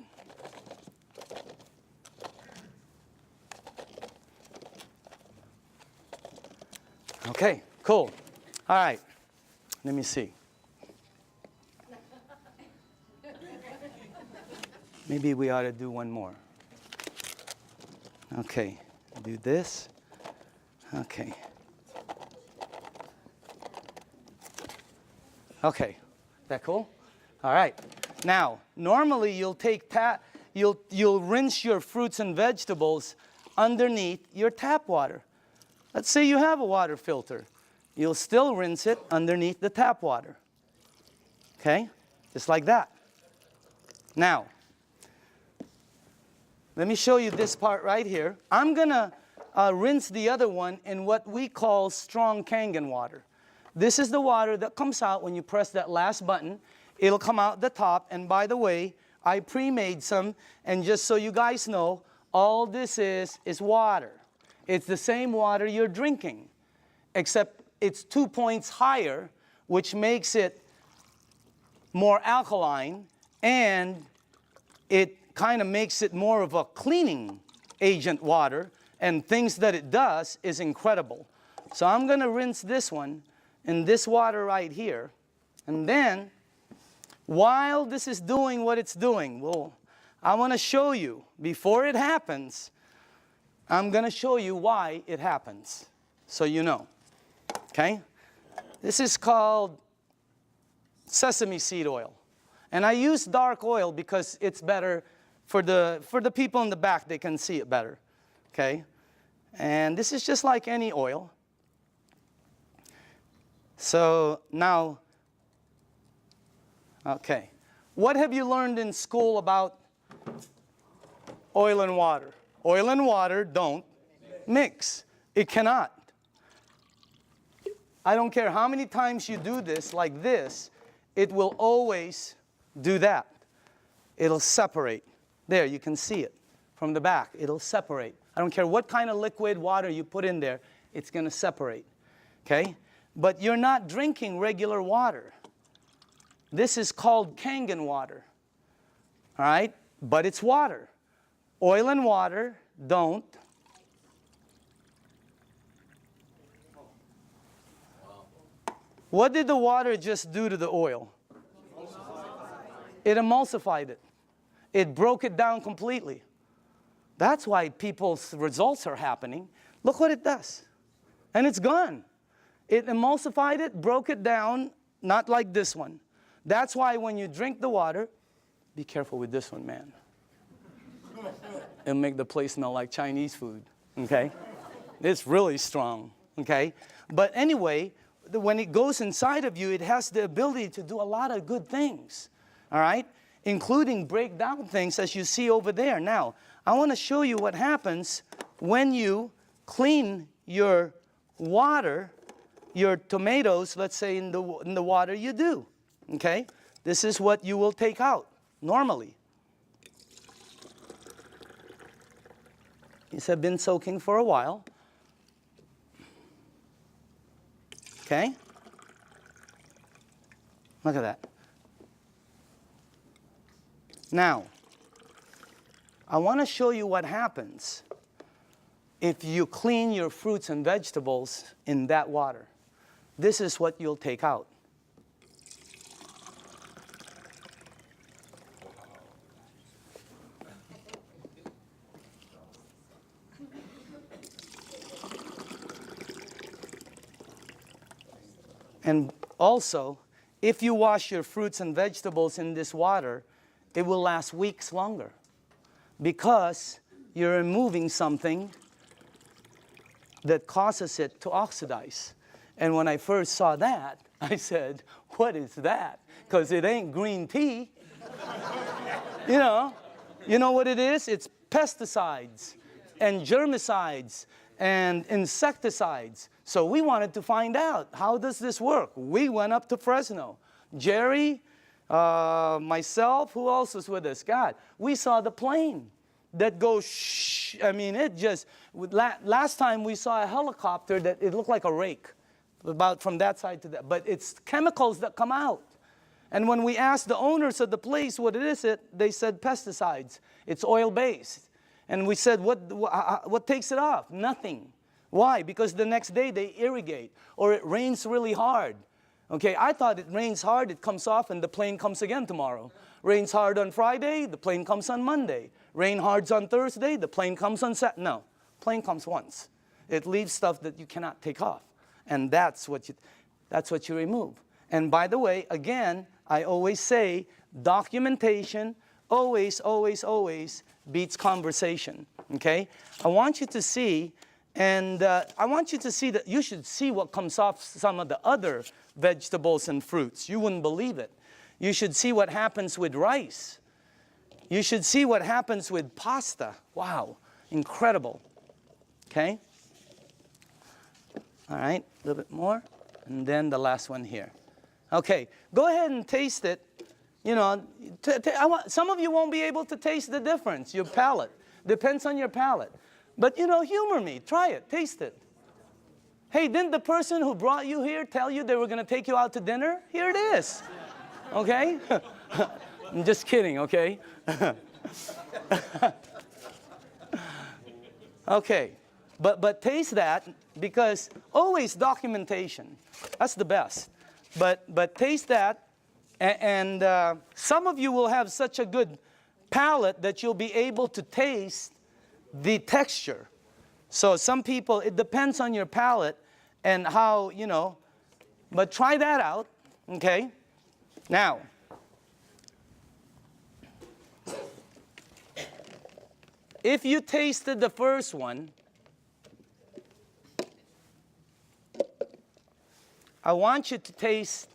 Okay, cool. All right, let me see. Maybe we ought to do one more. Okay, do this. Okay. Okay, that cool? All right. Now, normally you'll take you'll rinse your fruits and vegetables underneath your tap water. Let's say you have a water filter. You'll still rinse it underneath the tap water. Okay? Just like that. Now, let me show you this part right here. I'm going to rinse the other one in what we call strong Kangen water. This is the water that comes out when you press that last button. It'll come out the top, and by the way, I pre-made some, and just so you guys know, all this is water. It's the same water you're drinking, except it's 2 points higher, which makes it more alkaline, and it kind of makes it more of a cleaning agent water, and things that it does is incredible. So I'm going to rinse this one in this water right here, and then while this is doing what it's doing, well, I want to show you, before it happens, I'm going to show you why it happens, so you know. Okay? This is called sesame seed oil. And I use dark oil because it's better for the people in the back. They can see it better. Okay? And this is just like any oil. So now, okay. What have you learned in school about oil and water? Oil and water don't mix. It cannot. I don't care how many times you do this like this, it will always do that. It'll separate. There, you can see it from the back. It'll separate. I don't care what kind of liquid water you put in there, it's going to separate. Okay? But you're not drinking regular water. This is called Kangen water. All right? But it's water. Oil and water don't. What did the water just do to the oil? It emulsified it. It broke it down completely. That's why people's results are happening. Look what it does. And it's gone. It emulsified it, broke it down, not like this one. That's why when you drink the water, be careful with this one, man. It'll make the place smell like Chinese food, okay? It's really strong, okay? But anyway, when it goes inside of you, it has the ability to do a lot of good things, all right? Including break down things as you see over there. Now, I want to show you what happens when you clean your water, your tomatoes, let's say in the water you do, okay? This is what you will take out normally. These have been soaking for a while. Okay? Look at that. Now, I want to show you what happens if you clean your fruits and vegetables in that water. This is what you'll take out. And also, if you wash your fruits and vegetables in this water, it will last weeks longer because you're removing something that causes it to oxidize. And when I first saw that, I said, what is that? Because it ain't green tea. You know what it is? It's pesticides and germicides and insecticides. So we wanted to find out, how does this work? We went up to Fresno. Jerry, myself, who else was with us? God, we saw the plane that goes shh. I mean, it just, last time we saw a helicopter that it looked like a rake, about from that side to that. But it's chemicals that come out. And when we asked the owners of the place what it is, they said pesticides. It's oil-based. And we said, what takes it off? Nothing. Why? Because the next day they irrigate, or it rains really hard. Okay, I thought it rains hard, it comes off, and the plane comes again tomorrow. Rains hard on Friday, the plane comes on Monday. Rain hard on Thursday, the plane comes on Saturday. No, plane comes once. It leaves stuff that you cannot take off. And that's what you remove. And by the way, again, I always say, documentation always, always, always beats conversation. Okay? I want you to see, and I want you to see that you should see what comes off some of the other vegetables and fruits. You wouldn't believe it. You should see what happens with rice. You should see what happens with pasta. Wow, incredible. Okay? All right, a little bit more. And then the last one here. Okay, go ahead and taste it. You know, some of you won't be able to taste the difference, your palate. Depends on your palate. But, you know, humor me. Try it. Taste it. Hey, didn't the person who brought you here tell you they were going to take you out to dinner? Here it is. Okay? I'm just kidding, okay? Okay. But taste that, because always documentation. That's the best. But taste that, and some of you will have such a good palate that you'll be able to taste the texture. So some people, it depends on your palate and how, you know, but try that out, okay? Now, if you tasted the first one, I want you to taste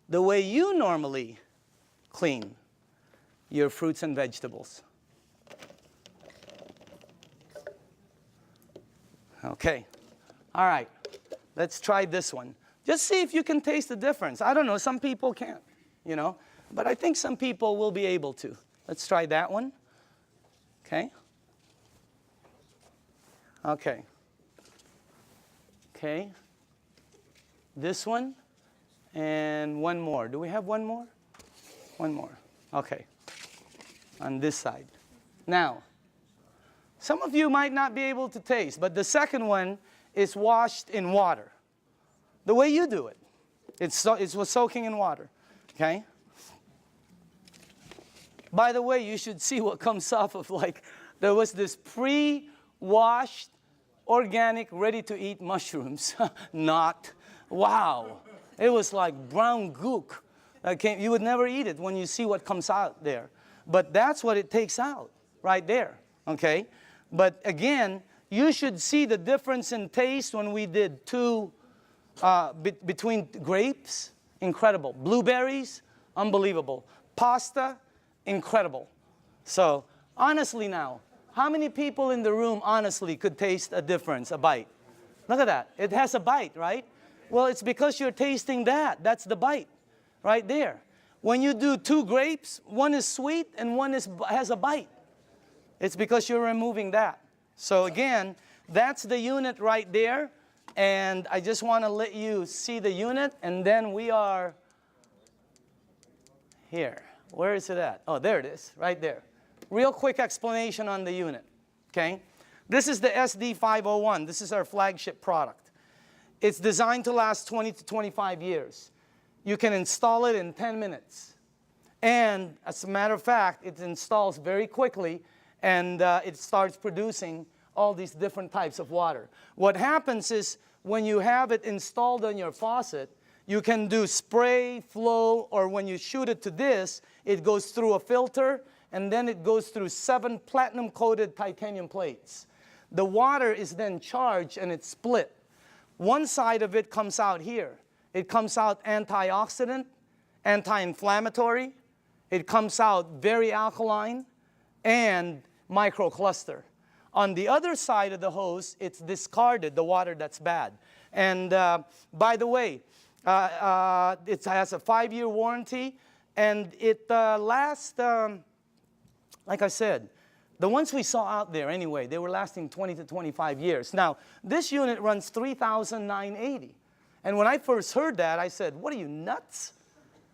the way you normally clean your fruits and vegetables. Okay. All right. Let's try this one. Just see if you can taste the difference. I don't know. Some people can't, you know. but I think some people will be able to. Let's try that one. Okay. Okay. Okay. This one and one more. Do we have one more? One more. Okay. On this side. Now, some of you might not be able to taste, but the second one is washed in water. The way you do it. It was soaking in water. Okay? By the way, you should see what comes off of, like, there was this pre-washed, organic, ready-to-eat mushrooms. Not. Wow. It was like brown gook. You would never eat it when you see what comes out there. But that's what it takes out right there. Okay? But again, you should see the difference in taste when we did between grapes, incredible. Blueberries, unbelievable. Pasta, incredible. So, honestly now, how many people in the room honestly could taste a difference, a bite? Look at that. It has a bite, right? Well, it's because you're tasting that. That's the bite right there. When you do 2 grapes, one is sweet and one has a bite. It's because you're removing that. So again, that's the unit right there. And I just want to let you see the unit. And then we are here. Where is it at? Oh, there it is, right there. Real quick explanation on the unit, okay? This is the SD501. This is our flagship product. It's designed to last 20 to 25 years. You can install it in 10 minutes. And as a matter of fact, it installs very quickly, and it starts producing all these different types of water. What happens is when you have it installed on your faucet, you can do spray, flow, or when you shoot it to this, it goes through a filter, and then it goes through 7 platinum-coated titanium plates. The water is then charged and it's split. One side of it comes out here. It comes out antioxidant, anti-inflammatory. It comes out very alkaline and microcluster. On the other side of the hose, it's discarded, the water that's bad. And by the way, it has a 5-year warranty, and it lasts, like I said, the ones we saw out there anyway, they were lasting 20 to 25 years. Now, this unit runs $3,980. And when I first heard that, I said, what are you, nuts?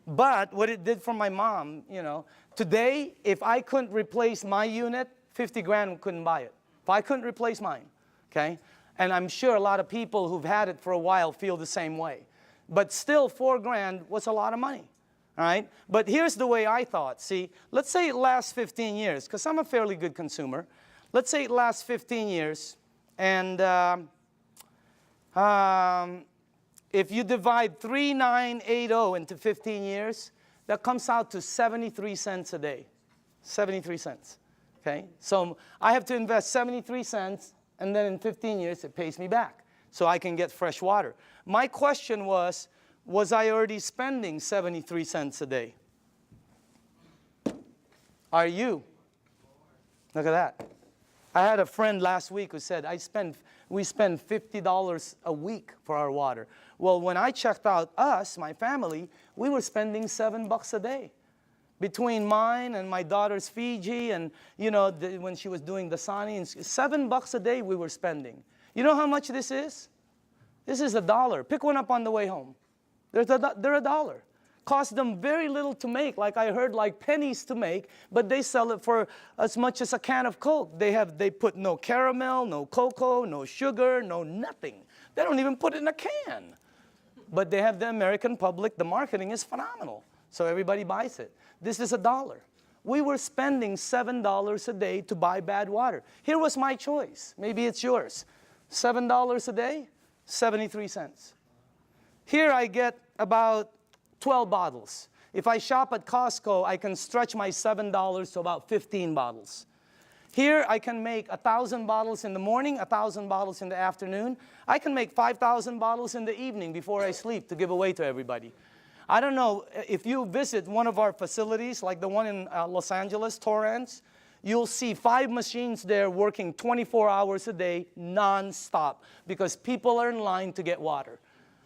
But what it did for my mom, you know, today, if I couldn't replace my unit, 50 grand couldn't buy it. If I couldn't replace mine, okay? And I'm sure a lot of people who've had it for a while feel the same way. But still, 4 grand was a lot of money. All right? But here's the way I thought. See, let's say it lasts 15 years, because I'm a fairly good consumer. Let's say it lasts 15 years, and if you divide 3,980 into 15 years, that comes out to 73 cents a day. 73 cents. Okay? So I have to invest 73 cents, and then in 15 years, it pays me back. So I can get fresh water. My question was I already spending 73 cents a day? Are you? Look at that. I had a friend last week who said, we spend $50 a week for our water. Well, when I checked out us, my family, we were spending $7 a day. Between mine and my daughter's Fiji and, you know, when she was doing the Sani, $7 a day we were spending. You know how much this is? This is $1. Pick one up on the way home. They're $1. Cost them very little to make, like I heard, like pennies to make, but they sell it for as much as a can of Coke. They put no caramel, no cocoa, no sugar, no nothing. They don't even put it in a can. But they have the American public, the marketing is phenomenal. So everybody buys it. This is $1. We were spending $7 a day to buy bad water. Here was my choice. Maybe it's yours. $7 a day, 73 cents. Here I get about 12 bottles. If I shop at Costco, I can stretch my $7 to about 15 bottles. Here I can make 1,000 bottles in the morning, 1,000 bottles in the afternoon. I can make 5,000 bottles in the evening before I sleep to give away to everybody. I don't know, if you visit one of our facilities, like the one in Los Angeles, Torrance, you'll see 5 machines there working 24 hours a day, non-stop, because people are in line to get water.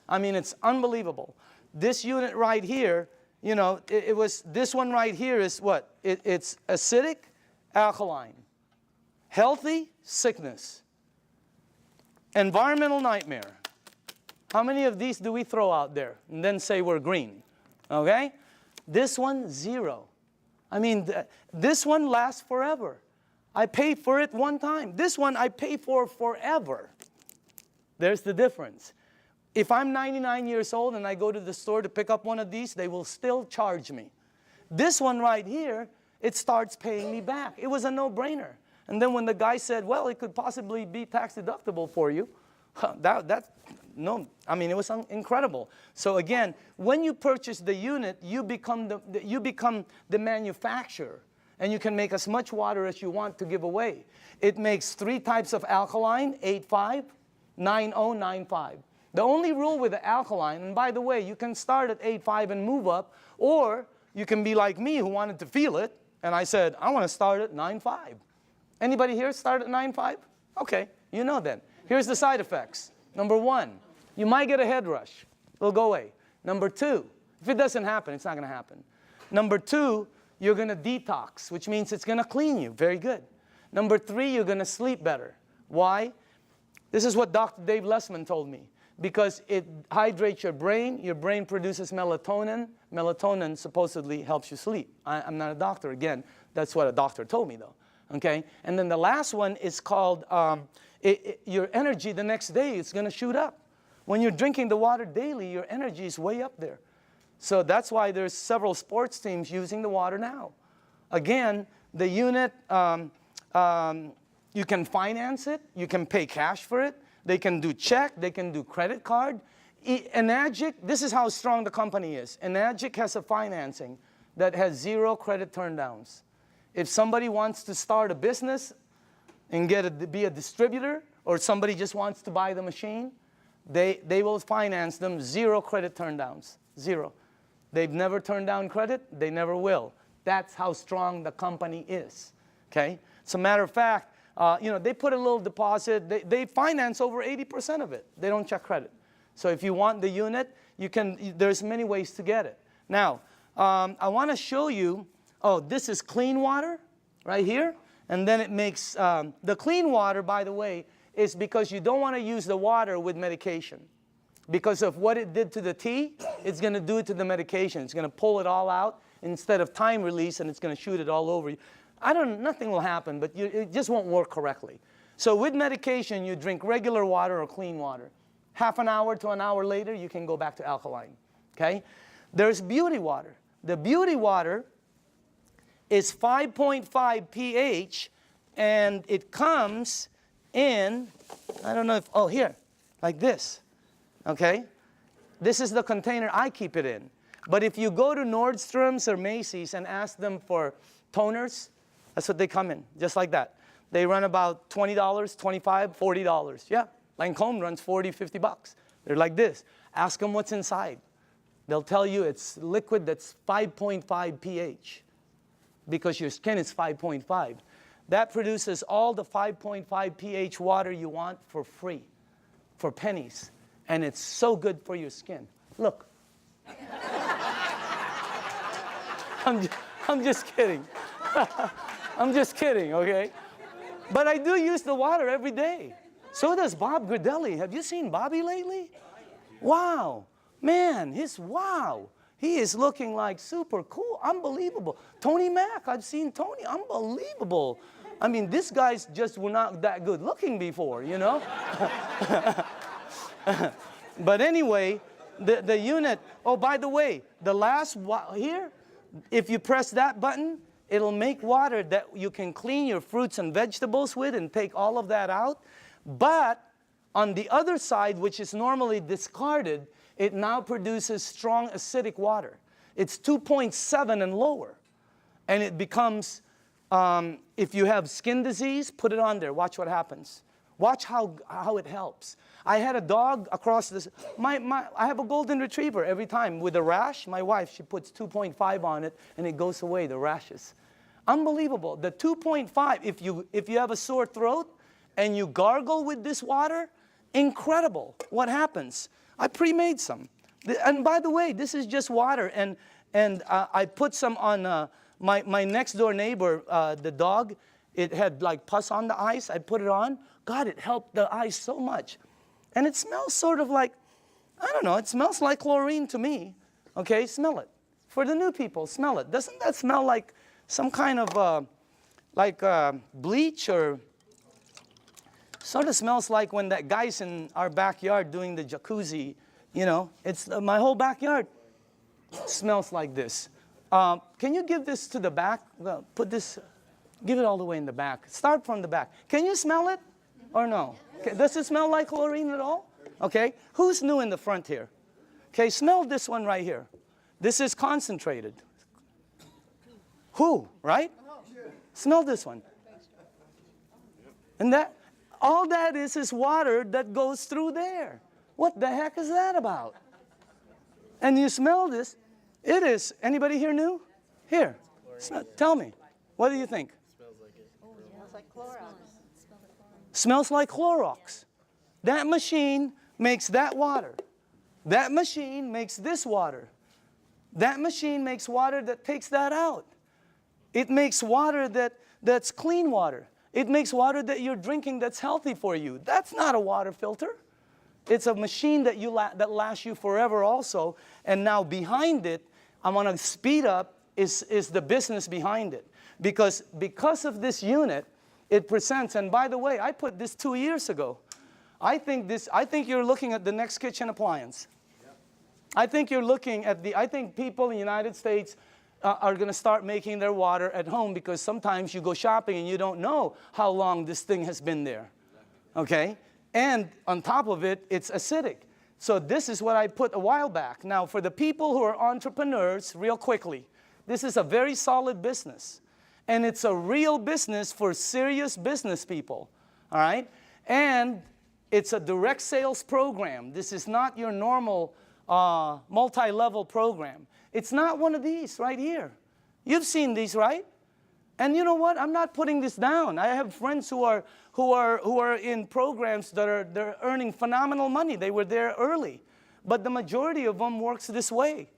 I mean, it's unbelievable. This unit right here, you know, it was, this one right here is what? It's acidic, alkaline. Healthy, sickness. Environmental nightmare. How many of these do we throw out there and then say we're green? Okay? This one, 0. I mean, this one lasts forever. I pay for it one time. This one I pay for forever. There's the difference. If I'm 99 years old and I go to the store to pick up one of these, they will still charge me. This one right here, it starts paying me back. It was a no-brainer. And then when the guy said, well, it could possibly be tax deductible for you, no, I mean, it was incredible. So again, when you purchase the unit, you become the manufacturer. And you can make as much water as you want to give away. It makes 3 types of alkaline, 8.5, 9.0, 9.5. The only rule with the alkaline, and by the way, you can start at 8.5 and move up, or you can be like me who wanted to feel it, and I said, I want to start at 9.5. Anybody here start at 9.5? Okay, you know then. Here's the side effects. Number 1, you might get a head rush. It'll go away. Number 2, if it doesn't happen, it's not going to happen. Number 2, you're going to detox, which means it's going to clean you. Very good. Number 3, you're going to sleep better. Why? This is what Dr. Dave Lessman told me. Because it hydrates your brain produces melatonin. Melatonin supposedly helps you sleep. I'm not a doctor, again. That's what a doctor told me, though. Okay? And then the last one is called your energy the next day is going to shoot up. When you're drinking the water daily, your energy is way up there. So that's why there's several sports teams using the water now. Again, the unit, you can finance it. You can pay cash for it. They can do check. They can do credit card. Enagic, this is how strong the company is. Enagic has a financing that has 0 credit turndowns. If somebody wants to start a business and be a distributor, or somebody just wants to buy the machine, they will finance them 0 credit turndowns. 0. They've never turned down credit. They never will. That's how strong the company is. Okay? As a matter of fact, you know, they put a little deposit. They finance over 80% of it. They don't check credit. So if you want the unit, there's many ways to get it. Now, I want to show you, this is clean water right here. And then it makes, the clean water, by the way, is because you don't want to use the water with medication. Because of what it did to the tea, it's going to do it to the medication. It's going to pull it all out instead of time release, and it's going to shoot it all over you. Nothing will happen, but it just won't work correctly. So with medication, you drink regular water or clean water. Half an hour to an hour later, you can go back to alkaline. Okay? There's beauty water. The beauty water is 5.5 pH, and it comes in, I don't know if, here, like this. Okay? This is the container I keep it in. But if you go to Nordstrom's or Macy's and ask them for toners, that's what they come in, just like that. They run about $20, $25, $40. Yeah, Lancome runs $40, $50. They're like this. Ask them what's inside. They'll tell you it's liquid that's 5.5 pH because your skin is 5.5. That produces all the 5.5 pH water you want for free, for pennies. And it's so good for your skin. Look. I'm just kidding. I'm just kidding, okay? But I do use the water every day. So does Bob Gridelli. Have you seen Bobby lately? Wow. Man, wow. He is looking like super cool. Unbelievable. Tony Mack, I've seen Tony. Unbelievable. I mean, these guys just were not that good looking before, you know? But anyway, the unit, by the way, the last here, if you press that button, it'll make water that you can clean your fruits and vegetables with and take all of that out. But on the other side, which is normally discarded, it now produces strong acidic water. It's 2.7 and lower. And it becomes, if you have skin disease, put it on there. Watch what happens. Watch how it helps. I had a dog across this. I have a golden retriever every time with a rash. My wife, she puts 2.5 on it, and it goes away, the rashes. Unbelievable. The 2.5, if you have a sore throat and you gargle with this water, incredible what happens. I pre-made some. And by the way, this is just water. And And I put some on my next door neighbor, the dog. It had like pus on the eyes. I put it on. God, it helped the eyes so much. And it smells sort of like, I don't know, it smells like chlorine to me. Okay, smell it. For the new people, smell it. Doesn't that smell like some kind of bleach, or sort of smells like when that guy's in our backyard doing the jacuzzi, you know? It's my whole backyard smells like this. Can you give this to the back? Well, put this, give it all the way in the back. Start from the back. Can you smell it or no? Okay. Does it smell like chlorine at all? Okay, who's new in the front here? Okay, smell this one right here. This is concentrated. Who, right? Smell this one. And that, all that is water that goes through there. What the heck is that about? And you smell this. It is, anybody here new? Here, tell me. What do you think? Smells like it. Oh, yeah. Smells like Clorox. Smells like Clorox. That machine makes that water. That machine makes this water. That machine makes water that takes that out. It makes water that's clean water. It makes water that you're drinking that's healthy for you. That's not a water filter. It's a machine that that lasts you forever also. And now behind it, I'm going to speed up, is the business behind it. Because of this unit, it presents, and by the way, I put this 2 years ago. I think you're looking at the next kitchen appliance. Yep. I think you're looking at I think people in the United States are going to start making their water at home, because sometimes you go shopping and you don't know how long this thing has been there. Okay? And on top of it, it's acidic. So this is what I put a while back. Now, for the people who are entrepreneurs, real quickly, this is a very solid business. And it's a real business for serious business people. All right? And it's a direct sales program. This is not your normal multi-level program. It's not one of these right here. You've seen these, right? And you know what? I'm not putting this down. I have friends who are in programs they're earning phenomenal money. They were there early. But the majority of them works this way.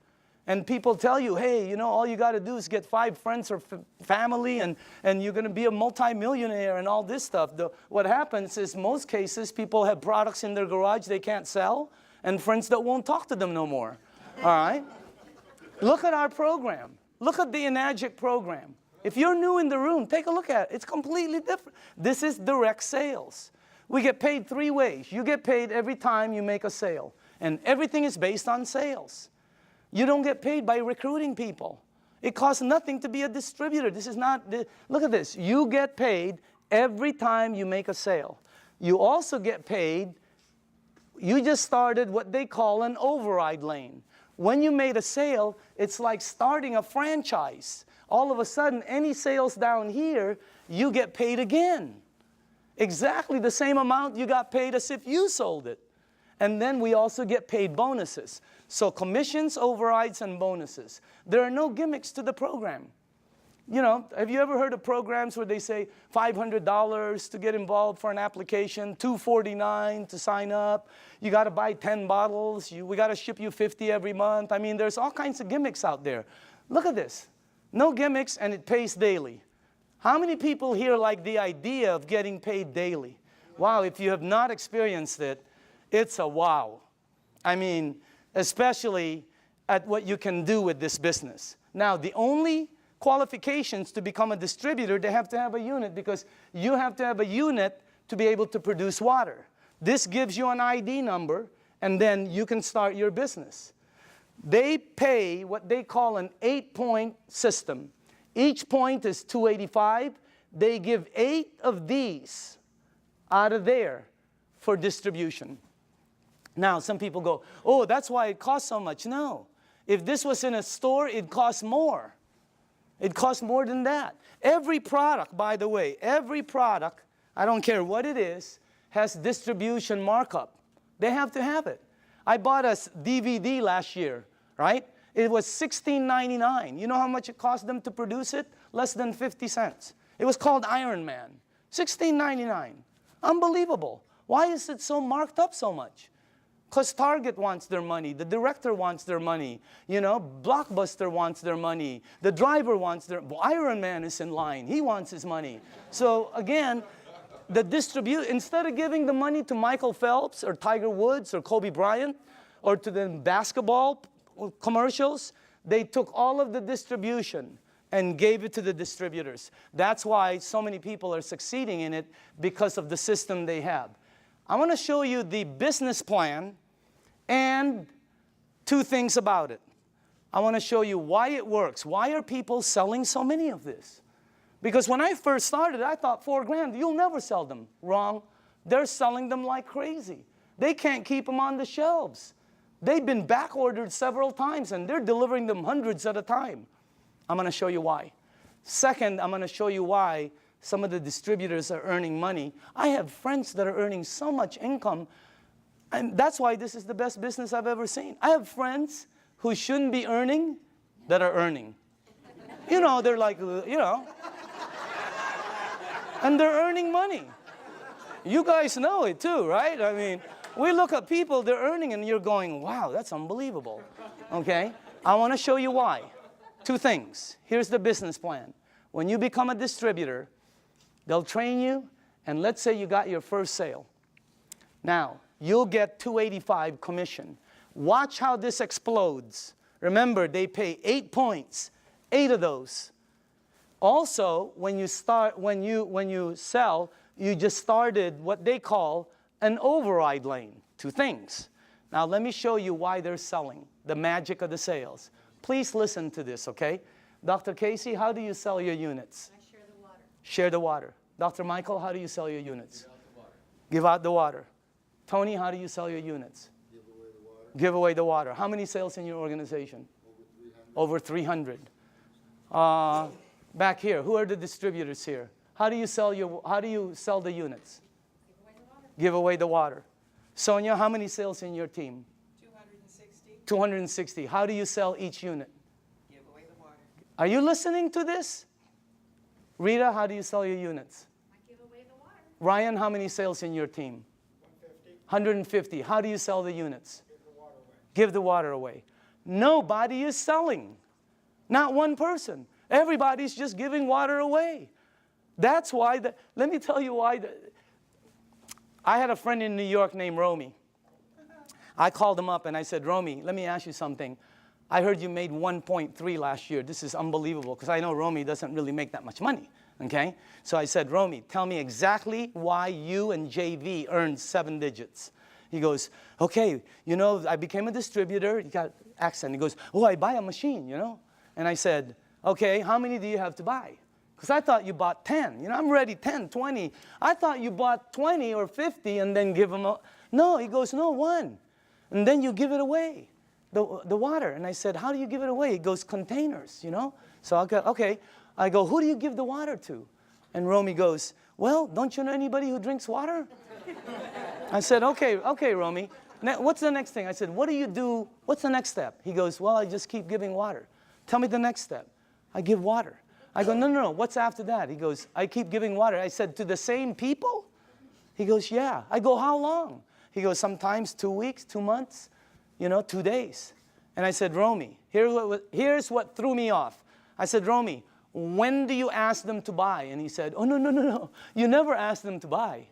And people tell you, hey, you know, all you got to do is get 5 friends or family, and you're going to be a multimillionaire and all this stuff. What happens is, most cases, people have products in their garage they can't sell, and friends that won't talk to them no more. All right? Look at our program. Look at the Enagic program. If you're new in the room, take a look at it. It's completely different. This is direct sales. We get paid 3 ways. You get paid every time you make a sale, and everything is based on sales. You don't get paid by recruiting people. It costs nothing to be a distributor. This is not, look at this. You get paid every time you make a sale. You also get paid, you just started what they call an override lane. When you made a sale, it's like starting a franchise. All of a sudden, any sales down here, you get paid again. Exactly the same amount you got paid as if you sold it. And then we also get paid bonuses. So commissions, overrides, and bonuses. There are no gimmicks to the program. You know, have you ever heard of programs where they say $500 to get involved for an application, $249 to sign up, you got to buy 10 bottles, we got to ship you 50 every month. I mean, there's all kinds of gimmicks out there. Look at this. No gimmicks, and it pays daily. How many people here like the idea of getting paid daily? Wow, if you have not experienced it, it's a wow. I mean, especially at what you can do with this business. Now, the only qualifications to become a distributor, they have to have a unit, because you have to have a unit to be able to produce water. This gives you an ID number, and then you can start your business. They pay what they call an 8-point system. Each point is $285. They give 8 of these out of there for distribution. Now, some people go, oh, that's why it costs so much. No. If this was in a store, it costs more. It costs more than that. Every product, by the way, every product, I don't care what it is, has distribution markup. They have to have it. I bought a DVD last year, right? It was $16.99. You know how much it cost them to produce it? Less than 50 cents. It was called Iron Man. $16.99. Unbelievable. Why is it so marked up so much? Because Target wants their money, the director wants their money, you know, Blockbuster wants their money, the driver wants their, Iron Man is in line, he wants his money. So again, instead of giving the money to Michael Phelps or Tiger Woods or Kobe Bryant or to the basketball commercials, they took all of the distribution and gave it to the distributors. That's why so many people are succeeding in it, because of the system they have. I want to show you the business plan and two things about it. I want to show you why it works. Why are people selling so many of this? Because when I first started, I thought $4,000, you'll never sell them. Wrong. They're selling them like crazy. They can't keep them on the shelves. They've been back ordered several times, and they're delivering them hundreds at a time. I'm going to show you why. Second, I'm going to show you why some of the distributors are earning money. I have friends that are earning so much income, and that's why this is the best business I've ever seen. I have friends who shouldn't be earning that are earning. You know, they're like, you know, and they're earning money. You guys know it too, right? I mean, we look at people, they're earning, and you're going, wow, that's unbelievable. Okay? I want to show you why. Two things. Here's the business plan. When you become a distributor, they'll train you, and let's say you got your first sale. Now, you'll get $285 commission. Watch how this explodes. Remember, they pay 8 points, 8 of those. Also, when you sell, you just started what they call an override lane. Two things. Now, let me show you why they're selling, the magic of the sales. Please listen to this, okay? Dr. Casey, how do you sell your units? I share the water. Share the water. Dr. Michael, how do you sell your units? Give out the water. Give out the water. Tony, how do you sell your units? Give away the water. Give away the water. How many sales in your organization? Over 300. Over 300. Back here, who are the distributors here? How do you sell the units? Give away the water. Sonia, how many sales in your team? 260. 260. How do you sell each unit? Give away the water. Are you listening to this? Rita, how do you sell your units? I give away the water. Ryan, how many sales in your team? 150. How do you sell the units? Give the water away. Nobody is selling. Not one person. Everybody's just giving water away. That's why, let me tell you why. I had a friend in New York named Romy. I called him up and I said, Romy, let me ask you something. I heard you made 1.3 last year. This is unbelievable, because I know Romy doesn't really make that much money, okay? So I said, Romy, tell me exactly why you and JV earned 7 digits. He goes, okay, you know, I became a distributor. He got accent. He goes, oh, I buy a machine, you know? And I said, okay, how many do you have to buy? Because I thought you bought 10. You know, I'm ready 10, 20. I thought you bought 20 or 50 and then give them a... No, he goes, no, 1. And then you give it away, the water. And I said, how do you give it away? He goes, containers, you know? So I go, okay. I go, who do you give the water to? And Romy goes, well, don't you know anybody who drinks water? I said, okay, Romy. What's the next thing? I said, what do you do? What's the next step? He goes, well, I just keep giving water. Tell me the next step. I give water. I go, no, what's after that? He goes, I keep giving water. I said, to the same people? He goes, yeah. I go, how long? He goes, sometimes 2 weeks, 2 months, you know, 2 days. And I said, Romy, here's what threw me off. I said, Romy, when do you ask them to buy? And he said, oh, no. You never ask them to buy.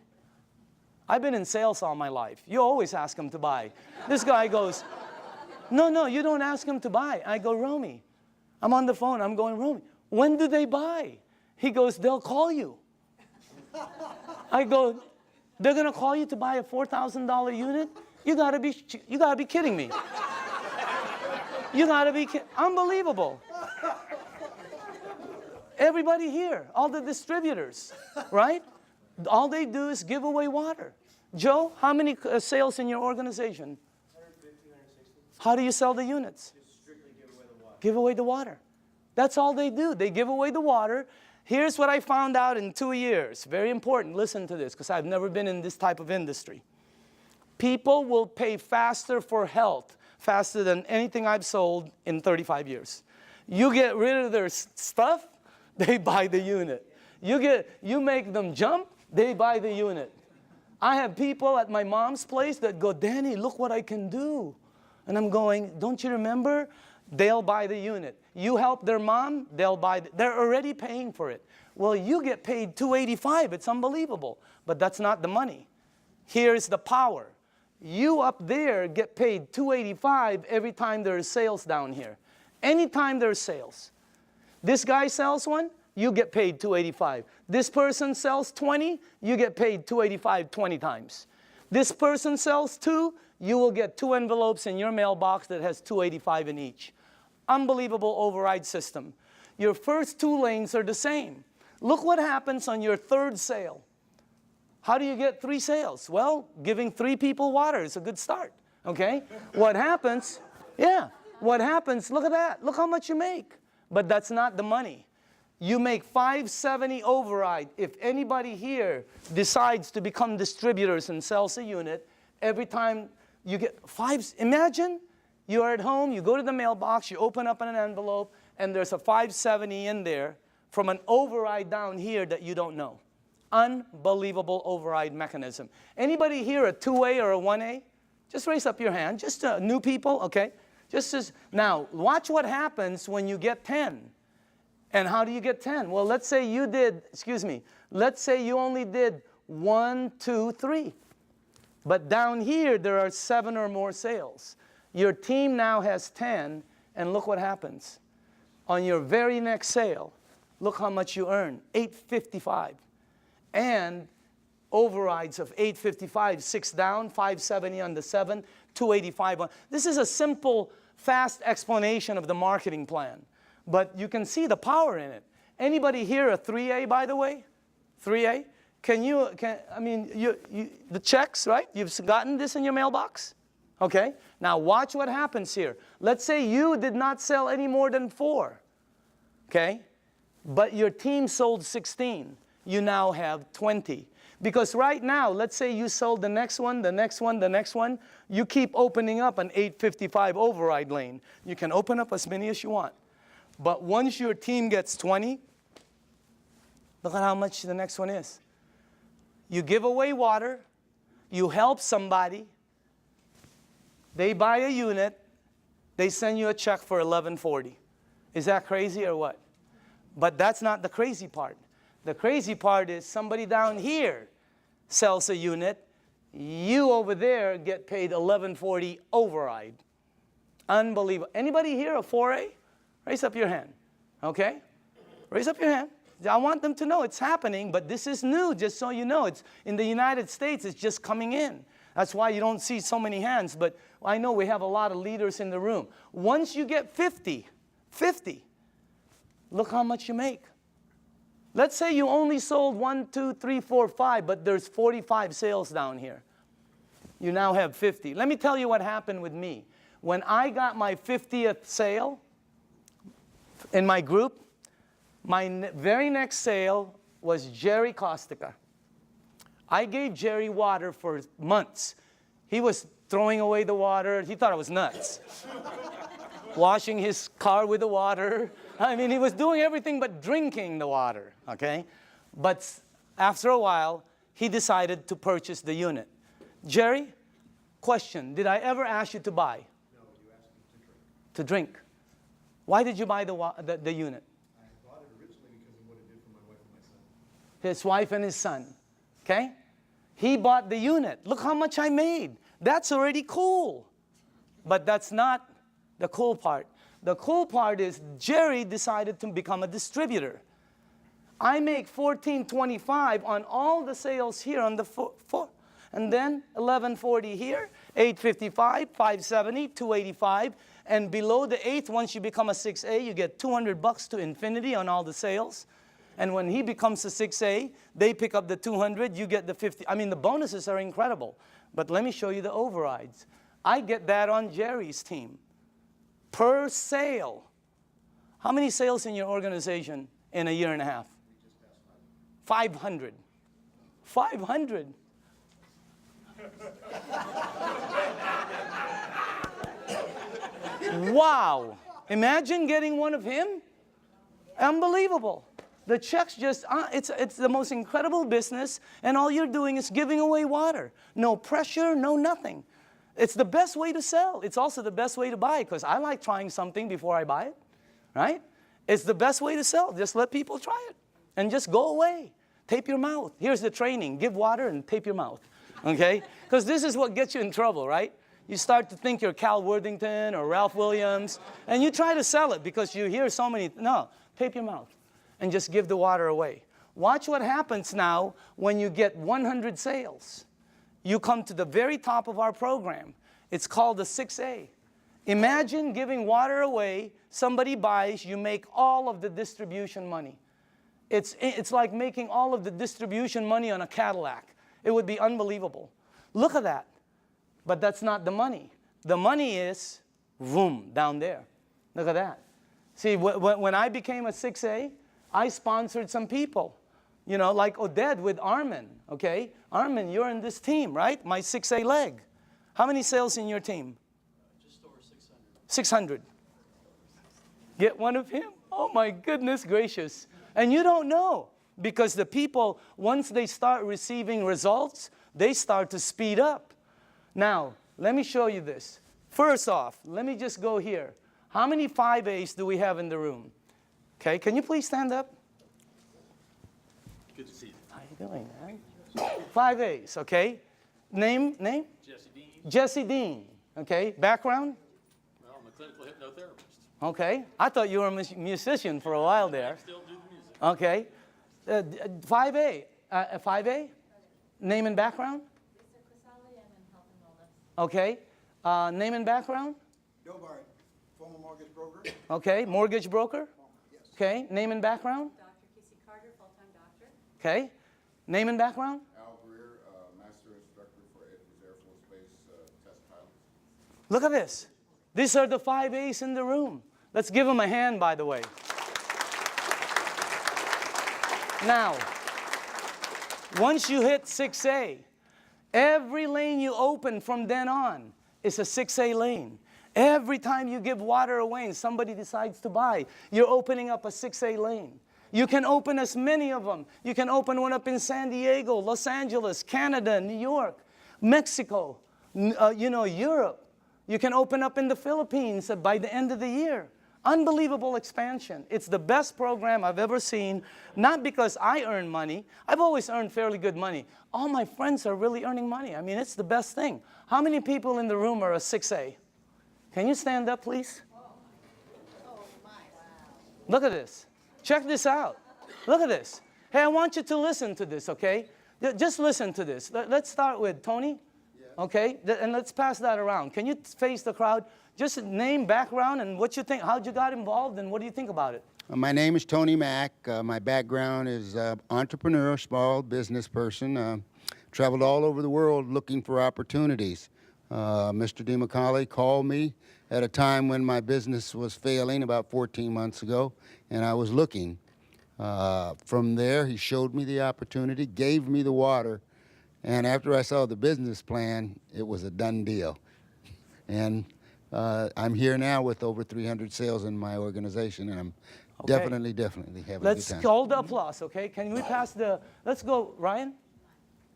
I've been in sales all my life. You always ask them to buy. This guy goes, no, you don't ask them to buy. I go, Romy, I'm on the phone. I'm going, Romy, when do they buy? He goes, they'll call you. I go, they're going to call you to buy a $4,000 unit? You gotta be kidding me. You gotta be unbelievable. Everybody here, all the distributors, right? All they do is give away water. Joe, how many sales in your organization? 150, 160. How do you sell the units? Just strictly give away the water. Give away the water. That's all they do. They give away the water. Here's what I found out in 2 years. Very important. Listen to this, because I've never been in this type of industry. People will pay faster for health, faster than anything I've sold in 35 years. You get rid of their stuff, they buy the unit. You make them jump, they buy the unit. I have people at my mom's place that go, Danny, look what I can do. And I'm going, don't you remember? They'll buy the unit. You help their mom, they'll buy, they're already paying for it. Well, you get paid $285. It's unbelievable. But that's not the money. Here's the power. You up there get paid $285 every time there's sales down here. Anytime there's sales. This guy sells one, you get paid $285. This person sells 20, you get paid $285 20 times. This person sells 2, you will get 2 envelopes in your mailbox that has $285 in each. Unbelievable override system. Your first 2 lanes are the same. Look what happens on your 3rd sale. How do you get 3 sales? Well, giving 3 people water is a good start, okay? What happens, what happens, look at that. Look how much you make. But that's not the money. You make $570 override. If anybody here decides to become distributors and sells a unit, every time you get imagine you're at home, you go to the mailbox, you open up an envelope, and there's a $570 in there from an override down here that you don't know. Unbelievable override mechanism. Anybody here a 2A or a 1A? Just raise up your hand. Just new people, okay? Now, watch what happens when you get 10. And how do you get 10? Well, let's say you did, let's say you only did 1, 2, 3. But down here, there are 7 or more sales. Your team now has 10, and look what happens. On your very next sale, look how much you earn, $855. And overrides of $855, 6 down, $570 on the 7, $285 on. This is a simple, fast explanation of the marketing plan. But you can see the power in it. Anybody here a 3A, by the way? 3A? The checks, right? You've gotten this in your mailbox? Okay? Now watch what happens here. Let's say you did not sell any more than 4. Okay? But your team sold 16. You now have 20. Because right now, let's say you sold the next one, the next one, the next one. You keep opening up an 855 override lane. You can open up as many as you want. But once your team gets 20, look at how much the next one is. You give away water. You help somebody. They buy a unit. They send you a check for $1140. Is that crazy or what? But that's not the crazy part. The crazy part is somebody down here sells a unit. You over there get paid $1140 override. Unbelievable. Anybody here a 4A? Raise up your hand. Okay? Raise up your hand. I want them to know it's happening, but this is new, just so you know. It's in the United States, it's just coming in. That's why you don't see so many hands, but I know we have a lot of leaders in the room. Once you get 50, look how much you make. Let's say you only sold 1, 2, 3, 4, 5, but there's 45 sales down here. You now have 50. Let me tell you what happened with me. When I got my 50th sale in my group, my very next sale was Jerry Kostica. I gave Jerry water for months. He was throwing away the water. He thought I was nuts. Washing his car with the water. I mean, he was doing everything but drinking the water, okay? But after a while, he decided to purchase the unit. Jerry, question, did I ever ask you to buy? No, you asked me to drink. Why did you buy the unit? I bought it originally because of what it did for my wife and my son. His wife and his son, okay? He bought the unit. Look how much I made. That's already cool. But that's not the cool part. The cool part is Jerry decided to become a distributor. I make $14.25 on all the sales here on the four. And then $11.40 here, $8.55, $5.70, $2.85. And below the 8th, once you become a 6A, you get $200 to infinity on all the sales. And when he becomes a 6A, they pick up the 200, you get the 50. I mean, the bonuses are incredible. But let me show you the overrides. I get that on Jerry's team. Per sale. How many sales in your organization in a year and a half? 500. 500. Wow. Imagine getting one of him. Unbelievable. The checks just, it's the most incredible business, and all you're doing is giving away water. No pressure, no nothing. It's the best way to sell. It's also the best way to buy, because I like trying something before I buy it, right? It's the best way to sell. Just let people try it and just go away. Tape your mouth. Here's the training. Give water and tape your mouth, okay? Because this is what gets you in trouble, right? You start to think you're Cal Worthington or Ralph Williams, and you try to sell it because you hear so many, no, tape your mouth and just give the water away. Watch what happens now when you get 100 sales. You come to the very top of our program. It's called the 6A. Imagine giving water away, somebody buys, you make all of the distribution money. It's like making all of the distribution money on a Cadillac. It would be unbelievable. Look at that. But that's not the money. The money is, boom, down there. Look at that. See, when I became a 6A, I sponsored some people. You know, like Oded with Armin, okay? Armin, you're in this team, right? My 6A leg. How many sales in your team? Just over 600. 600. Get one of him? Oh my goodness gracious. And you don't know, because the people, once they start receiving results, they start to speed up. Now, let me show you this. First off, let me just go here. How many 5As do we have in the room? Okay, can you please stand up? Good to see you. How you doing, man? 5As, okay? Name? Jesse Dean. Jesse Dean, okay? Background? Well, I'm a clinical hypnotherapist. Okay. I thought you were a musician for a while there. I still do the music. Okay. 5A. 5A? Name and background? Okay. Name and background? Bill Bart, former mortgage broker. Okay. Mortgage broker? Yes. Okay. Name and background? Dr. Casey Carter, full-time doctor. Okay. Name and background? Al Greer, Master Instructor for Edwards Air Force Base Test Pilot. Look at this. These are the 5As in the room. Let's give them a hand, by the way. Now, once you hit 6A, every lane you open from then on is a 6A lane. Every time you give water away and somebody decides to buy, you're opening up a 6A lane. You can open as many of them. You can open one up in San Diego, Los Angeles, Canada, New York, Mexico, Europe. You can open up in the Philippines by the end of the year. Unbelievable expansion. It's the best program I've ever seen, not because I earn money. I've always earned fairly good money. All my friends are really earning money. I mean, it's the best thing. How many people in the room are a 6A? Can you stand up, please? Look at this. Check this out. Look at this. Hey, I want you to listen to this, okay? Just listen to this. Let's start with Tony, okay? And let's pass that around. Can you face the crowd? Just name, background, and what you think, how'd you got involved, and what do you think about it? My name is Tony Mack. My background is entrepreneur, small business person. Traveled all over the world looking for opportunities. Mr. DeMacaulay called me at a time when my business was failing about 14 months ago, and I was looking. From there, he showed me the opportunity, gave me the water, and after I saw the business plan, it was a done deal. And I'm here now with over 300 sales in my organization, and I'm definitely having a good time. Let's hold the applause, okay? Can we pass the, let's go, Ryan?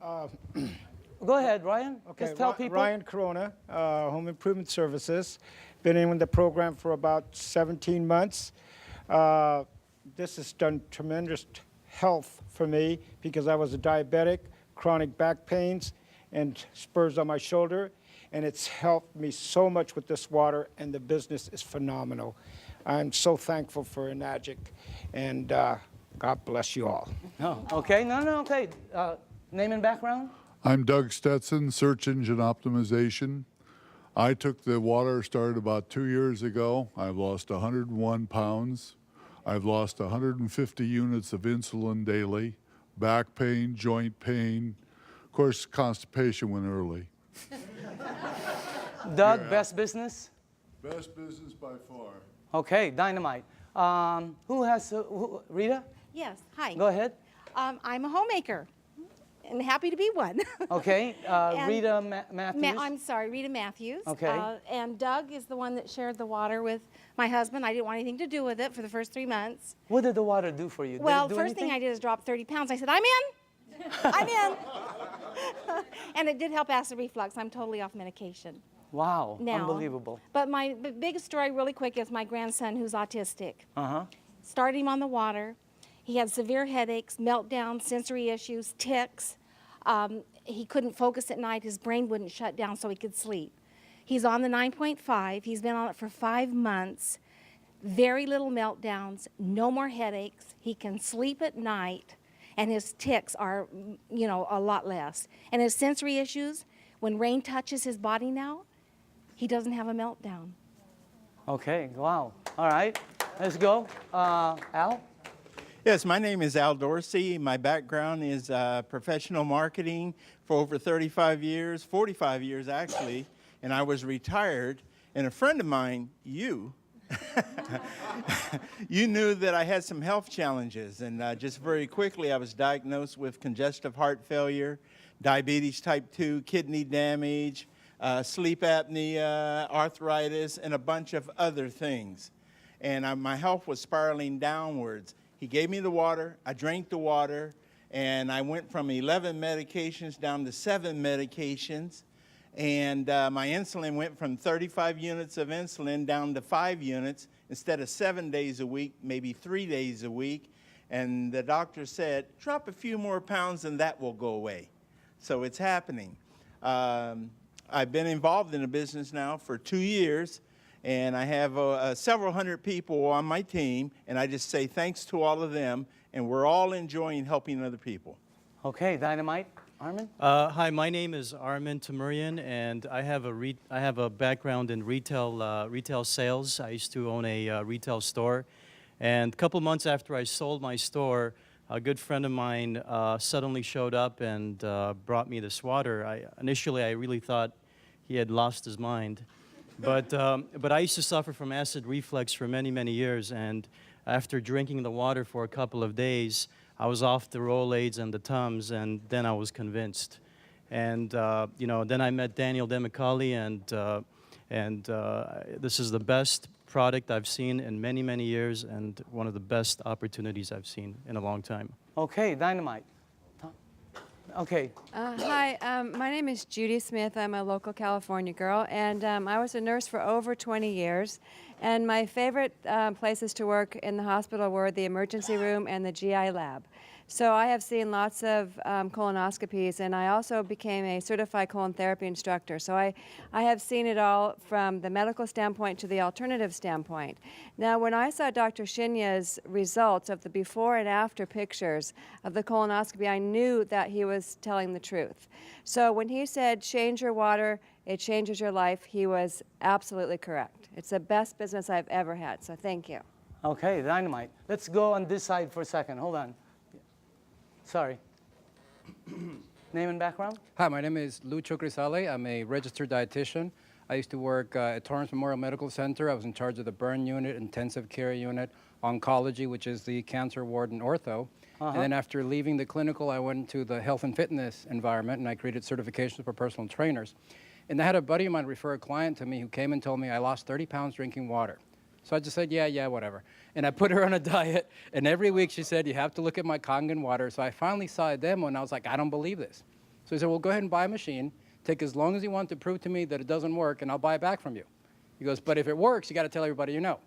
Go ahead, Ryan. Okay, Just tell people. Ryan Corona, Home Improvement Services. Been in the program for about 17 months. This has done tremendous health for me because I was a diabetic, chronic back pains, and spurs on my shoulder. And it's helped me so much with this water, and the business is phenomenal. I'm so thankful for Enagic, and God bless you all. No, okay, okay. Name and background? I'm Doug Stetson, Search Engine Optimization. I took the water, started about 2 years ago. I've lost 101 pounds. I've lost 150 units of insulin daily, back pain, joint pain. Of course, constipation went early. Doug, Yeah. best business? Best business by far. Okay, dynamite. Who has, Rita? Yes, hi. Go ahead. I'm a homemaker, and happy to be one. Okay, And Rita Matthews. I'm sorry, Rita Matthews. Okay. And Doug is the one that shared the water with my husband. I didn't want anything to do with it for the first 3 months. What did the water do for you? Did Well, it do first thing anything? I did is drop 30 pounds. I said, I'm in. I'm in. And it did help acid reflux. I'm totally off medication Wow, now. unbelievable. But my biggest story, really quick, is my grandson who's autistic. Uh-huh. Started him on the water. He had severe headaches, meltdowns, sensory issues, tics. He couldn't focus at night. His brain wouldn't shut down so he could sleep. He's on the 9.5. He's been on it for 5 months. Very little meltdowns, no more headaches. He can sleep at night, and his tics are, you know, a lot less. And his sensory issues, when rain touches his body now, he doesn't have a meltdown. Okay, wow. All right, let's go. Al? Yes, my name is Al Dorsey. My background is professional marketing for over 35 years, 45 years actually, and I was retired. And a friend of mine, you knew that I had some health challenges. And just very quickly, I was diagnosed with congestive heart failure, diabetes type 2, kidney damage, sleep apnea, arthritis, and a bunch of other things. And my health was spiraling downwards. He gave me the water, I drank the water, and I went from 11 medications down to 7 medications. And my insulin went from 35 units of insulin down to 5 units instead of 7 days a week, maybe 3 days a week. And the doctor said, drop a few more pounds and that will go away. So it's happening. I've been involved in the business now for 2 years. And I have several hundred people on my team, and I just say thanks to all of them, and we're all enjoying helping other people. Okay, Dynamite. Armin? Hi, my name is Armin Tamurian, and I have a background in retail sales. I used to own a retail store, and a couple months after I sold my store, a good friend of mine suddenly showed up and brought me this water. Initially, I really thought he had lost his mind. But I used to suffer from acid reflux for many, many years, and after drinking the water for a couple of days, I was off the Rolaids and the Tums, and then I was convinced. And you know, then I met Daniel Demicali, and this is the best product I've seen in many, many years, and one of the best opportunities I've seen in a long time. Okay, Dynamite. Okay. Hi, my name is Judy Smith. I'm a local California girl, and I was a nurse for over 20 years. And my favorite places to work in the hospital were the emergency room and the GI lab. So I have seen lots of colonoscopies, and I also became a certified colon therapy instructor. So I have seen it all from the medical standpoint to the alternative standpoint. Now, when I saw Dr. Shinya's results of the before and after pictures of the colonoscopy, I knew that he was telling the truth. So when he said, change your water, it changes your life, he was absolutely correct. It's the best business I've ever had, so thank you. Okay, Dynamite. Let's go on this side for a second. Hold on. Sorry. Name and background? Hi, my name is Lucho Grisale. I'm a registered dietitian. I used to work at Torrance Memorial Medical Center. I was in charge of the burn unit, intensive care unit, oncology, which is the cancer ward and ortho. And then after leaving the clinical, I went to the health and fitness environment, and I created certifications for personal trainers. And I had a buddy of mine refer a client to me who came and told me I lost 30 pounds drinking water. So I just said, yeah, whatever. And I put her on a diet, and every week she said, you have to look at my Kangen water. So I finally saw a demo, and I was like, I don't believe this. So he said, well, go ahead and buy a machine. Take as long as you want to prove to me that it doesn't work, and I'll buy it back from you. He goes, but if it works, you got to tell everybody you know.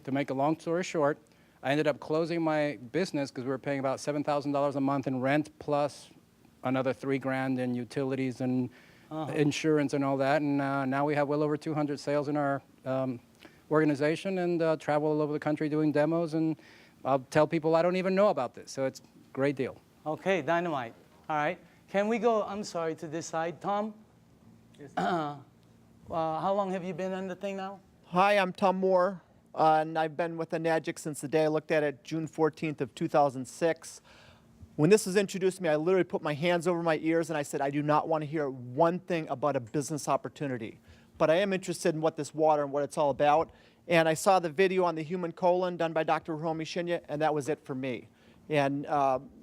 To make a long story short, I ended up closing my business because we were paying about $7,000 a month in rent plus another $3,000 in utilities and insurance and all that. And now we have well over 200 sales in our organization and travel all over the country doing demos. And I'll tell people I don't even know about this. So it's a great deal. Okay, Dynamite. All right. Can we go, I'm sorry, to this side? Tom? Yes. How long have you been on the thing now? Hi, I'm Tom Moore, and I've been with Enagic since the day I looked at it, June 14th of 2006. When this was introduced to me, I literally put my hands over my ears and I said, I do not want to hear one thing about a business opportunity. But I am interested in what this water and what it's all about. And I saw the video on the human colon done by Dr. Hiromi Shinya, and that was it for me. And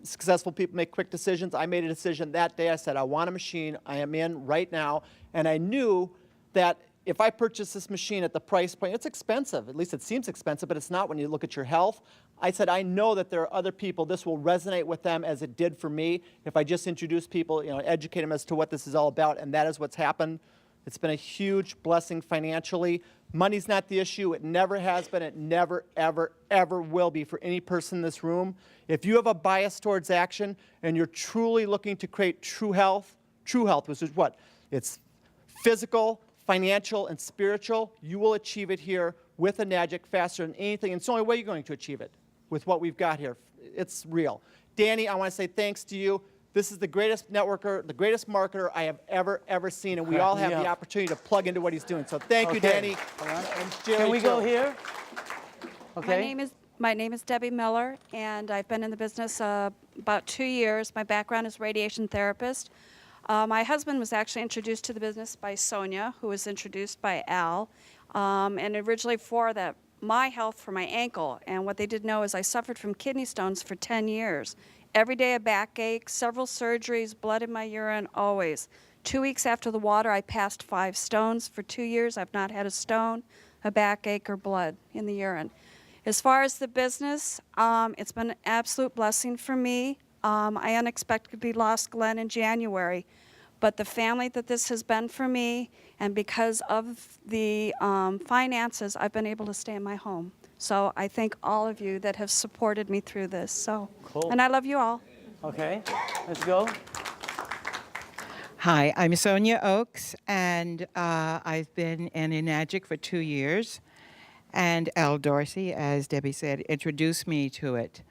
successful people make quick decisions. I made a decision that day. I said, I want a machine. I am in right now. And I knew that if I purchase this machine at the price point, it's expensive. At least it seems expensive, but it's not when you look at your health. I said, I know that there are other people, this will resonate with them as it did for me if I just introduce people, educate them as to what this is all about, and that is what's happened. It's been a huge blessing financially. Money's not the issue. It never has been. It never, ever, ever will be for any person in this room. If you have a bias towards action and you're truly looking to create true health, which is what? It's physical, financial, and spiritual. You will achieve it here with a Nagic faster than anything. And it's the only way you're going to achieve it with what we've got here. It's real. Danny, I want to say thanks to you. This is the greatest networker, the greatest marketer I have ever seen, and we all have the opportunity to plug into what he's doing. So thank you, Danny. And Jerry, Can we go too. here? Okay. My name is Debbie Miller, and I've been in the business about 2 years. My background is radiation therapist. My husband was actually introduced to the business by Sonia, who was introduced by Al, and originally for my health for my ankle. And what they didn't know is I suffered from kidney stones for 10 years. Every day a backache, several surgeries, blood in my urine, always. 2 weeks after the water, I passed 5 stones. For 2 years, I've not had a stone, a backache, or blood in the urine. As far as the business, it's been an absolute blessing for me. I unexpectedly lost Glenn in January, but the family that this has been for me, and because of the finances, I've been able to stay in my home. So I thank all of you that have supported me through this. So, Cool. And I love you all. Okay, let's go. Hi, I'm Sonia Oakes, and I've been in Enagic for 2 years. And Al Dorsey, as Debbie said, introduced me to it.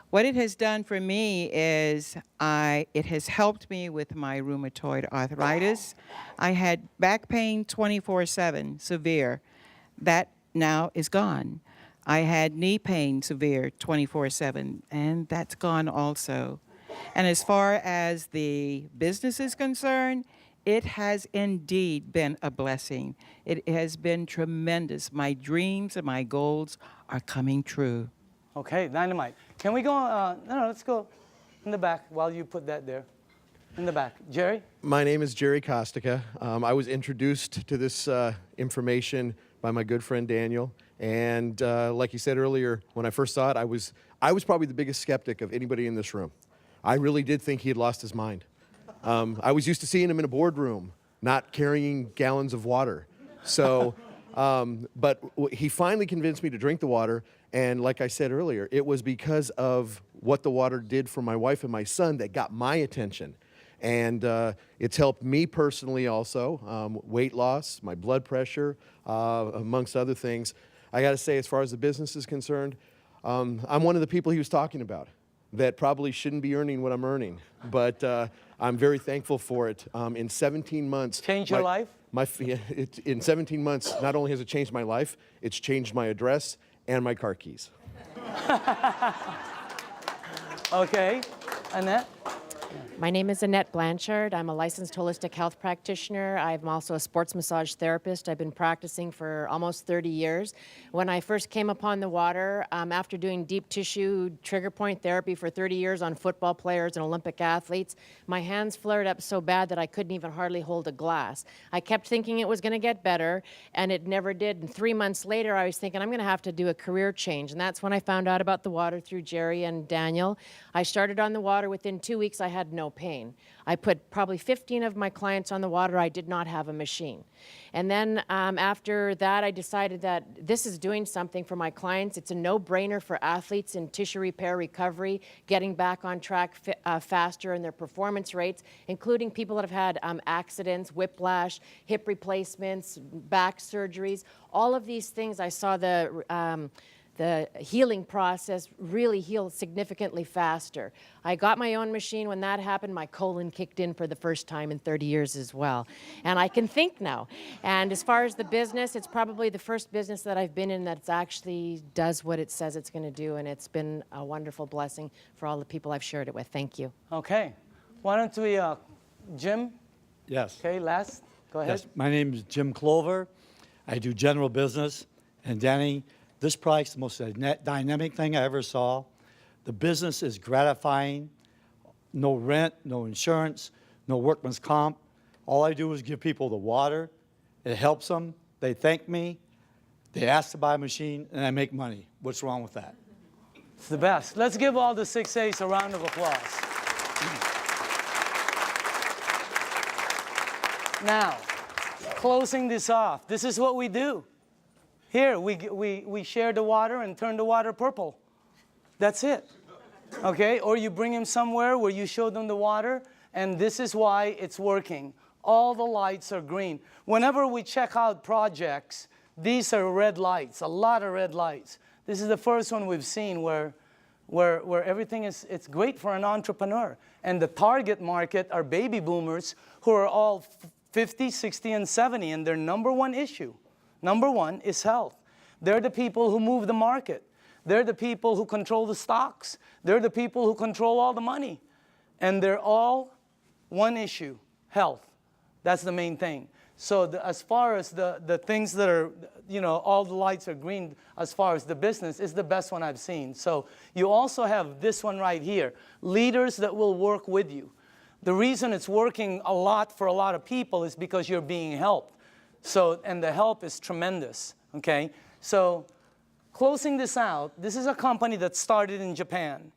What it has done for me is it has helped me with my rheumatoid arthritis. I had back pain 24/7, severe. That now is gone. I had knee pain, severe, 24/7, and that's gone also. And as far as the business is concerned, it has indeed been a blessing. It has been tremendous. My dreams and my goals are coming true. Okay, dynamite. Can we go, no, let's go in the back while you put that there. In the back. Jerry? My name is Jerry Kostica. I was introduced to this information by my good friend Daniel. And like you said earlier, when I first saw it, I was probably the biggest skeptic of anybody in this room. I really did think he had lost his mind. I was used to seeing him in a boardroom, not carrying gallons of water. So, but he finally convinced me to drink the water. And like I said earlier, it was because of what the water did for my wife and my son that got my attention. And it's helped me personally also, weight loss, my blood pressure, amongst other things. I got to say, as far as the business is concerned, I'm one of the people he was talking about that probably shouldn't be earning what I'm earning. But I'm very thankful for it. In 17 months... Changed your life? In 17 months, not only has it changed my life, it's changed my address and my car keys. Okay. Annette? My name is Annette Blanchard. I'm a licensed holistic health practitioner. I'm also a sports massage therapist. I've been practicing for almost 30 years. When I first came upon the water, after doing deep tissue trigger point therapy for 30 years on football players and Olympic athletes, my hands flared up so bad that I couldn't even hardly hold a glass. I kept thinking it was going to get better, and it never did. And 3 months later, I was thinking, I'm going to have to do a career change. And that's when I found out about the water through Jerry and Daniel. I started on the water. Within 2 weeks, I had no pain. I put probably 15 of my clients on the water. I did not have a machine. And then after that, I decided that this is doing something for my clients. It's a no-brainer for athletes in tissue repair recovery, getting back on track faster in their performance rates, including people that have had accidents, whiplash, hip replacements, back surgeries. All of these things, I saw the healing process really heal significantly faster. I got my own machine. When that happened, my colon kicked in for the first time in 30 years as well. And I can think now. And as far as the business, it's probably the first business that I've been in that actually does what it says it's going to do. And it's been a wonderful blessing for all the people I've shared it with. Thank you. Okay. Why don't we, Jim? Yes. Okay, last. Go ahead. Yes. My name is Jim Clover. I do general business. And Danny, this product's the most dynamic thing I ever saw. The business is gratifying. No rent, no insurance, no workman's comp. All I do is give people the water. It helps them. They thank me. They ask to buy a machine, and I make money. What's wrong with that? It's the best. Let's give all the 6A's a round of applause. Now, closing this off, this is what we do. Here, we share the water and turn the water purple. That's it. Okay? Or you bring them somewhere where you show them the water, and this is why it's working. All the lights are green. Whenever we check out projects, these are red lights, a lot of red lights. This is the first one we've seen where everything is, it's great for an entrepreneur. And the target market are baby boomers who are all 50, 60, and 70, and their number one issue, number one, is health. They're the people who move the market. They're the people who control the stocks. They're the people who control all the money. And they're all one issue, health. That's the main thing. So as far as the things that are, you know, all the lights are green as far as the business is the best one I've seen. So you also have this one right here, leaders that will work with you. The reason it's working a lot for a lot of people is because you're being helped. So, and the help is tremendous, okay? So closing this out, this is a company that started in Japan.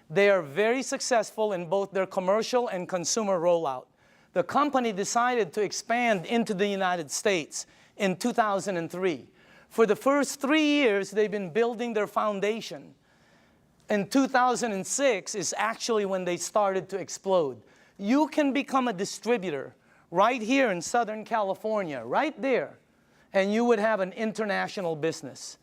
They are very successful in both their commercial and consumer rollout. The company decided to expand into the United States in 2003. For the first 3 years, they've been building their foundation. In 2006 is actually when they started to explode. You can become a distributor right here in Southern California, right there, and you would have an international business,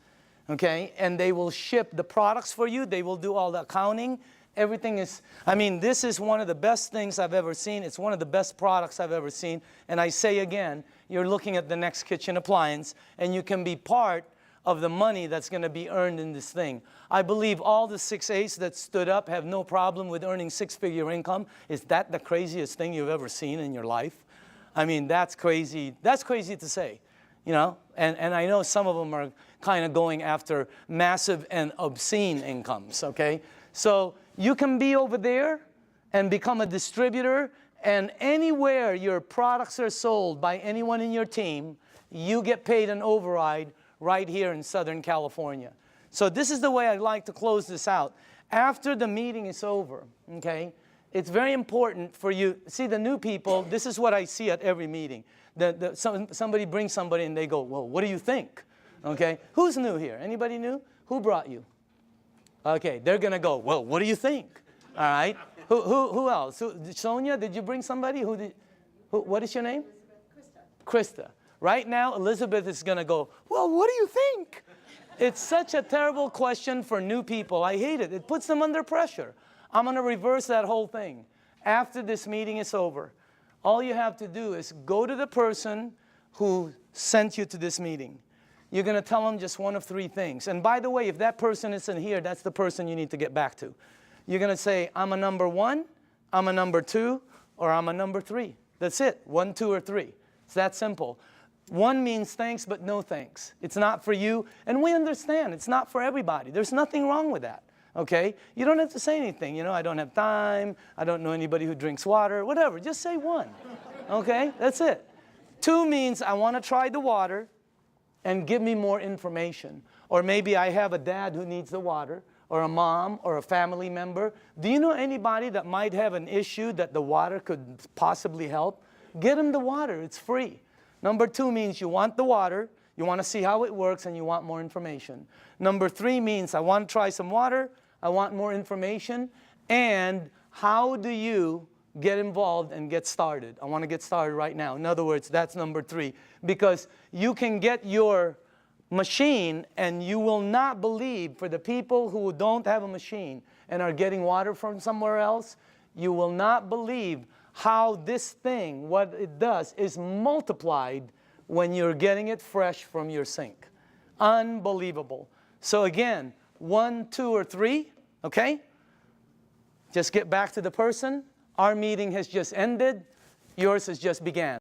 okay? And they will ship the products for you. They will do all the accounting. Everything is, I mean, this is one of the best things I've ever seen. It's one of the best products I've ever seen. And I say again, you're looking at the next kitchen appliance, and you can be part of the money that's going to be earned in this thing. I believe all the 6A's that stood up have no problem with earning six-figure income. Is that the craziest thing you've ever seen in your life? I mean, that's crazy. That's crazy to say, you know? And I know some of them are kind of going after massive and obscene incomes, okay? So you can be over there and become a distributor, and anywhere your products are sold by anyone in your team, you get paid an override right here in Southern California. So this is the way I'd like to close this out. After the meeting is over, okay, it's very important for you. See, the new people, this is what I see at every meeting. Somebody brings somebody and they go, well, what do you think? Okay, who's new here? Anybody new? Who brought you? Okay, they're going to go, well, what do you think? All right. Who else? Sonia, did you bring somebody? What is your name? Krista. Right now, Elizabeth is going to go, well, what do you think? It's such a terrible question for new people. I hate it. It puts them under pressure. I'm going to reverse that whole thing. After this meeting is over, all you have to do is go to the person who sent you to this meeting. You're going to tell them just one of three things. And by the way, if that person isn't here, that's the person you need to get back to. You're going to say, I'm a number 1, I'm a number 2, or I'm a number 3. That's it. 1, 2, or 3. It's that simple. 1 means thanks, but no thanks. It's not for you. And we understand. It's not for everybody. There's nothing wrong with that. Okay? You don't have to say anything. You know, I don't have time. I don't know anybody who drinks water. Whatever. Just say 1. Okay? That's it. 2 means I want to try the water and give me more information. Or maybe I have a dad who needs the water, or a mom, or a family member. Do you know anybody that might have an issue that the water could possibly help? Get them the water. It's free. Number 2 means you want the water, you want to see how it works, and you want more information. Number 3 means I want to try some water, I want more information, and how do you get involved and get started? I want to get started right now. In other words, that's number 3. Because you can get your machine, and you will not believe, for the people who don't have a machine and are getting water from somewhere else, you will not believe how this thing, what it does, is multiplied when you're getting it fresh from your sink. Unbelievable. So again, 1, 2, or 3, okay? Just get back to the person. Our meeting has just ended. Yours has just began.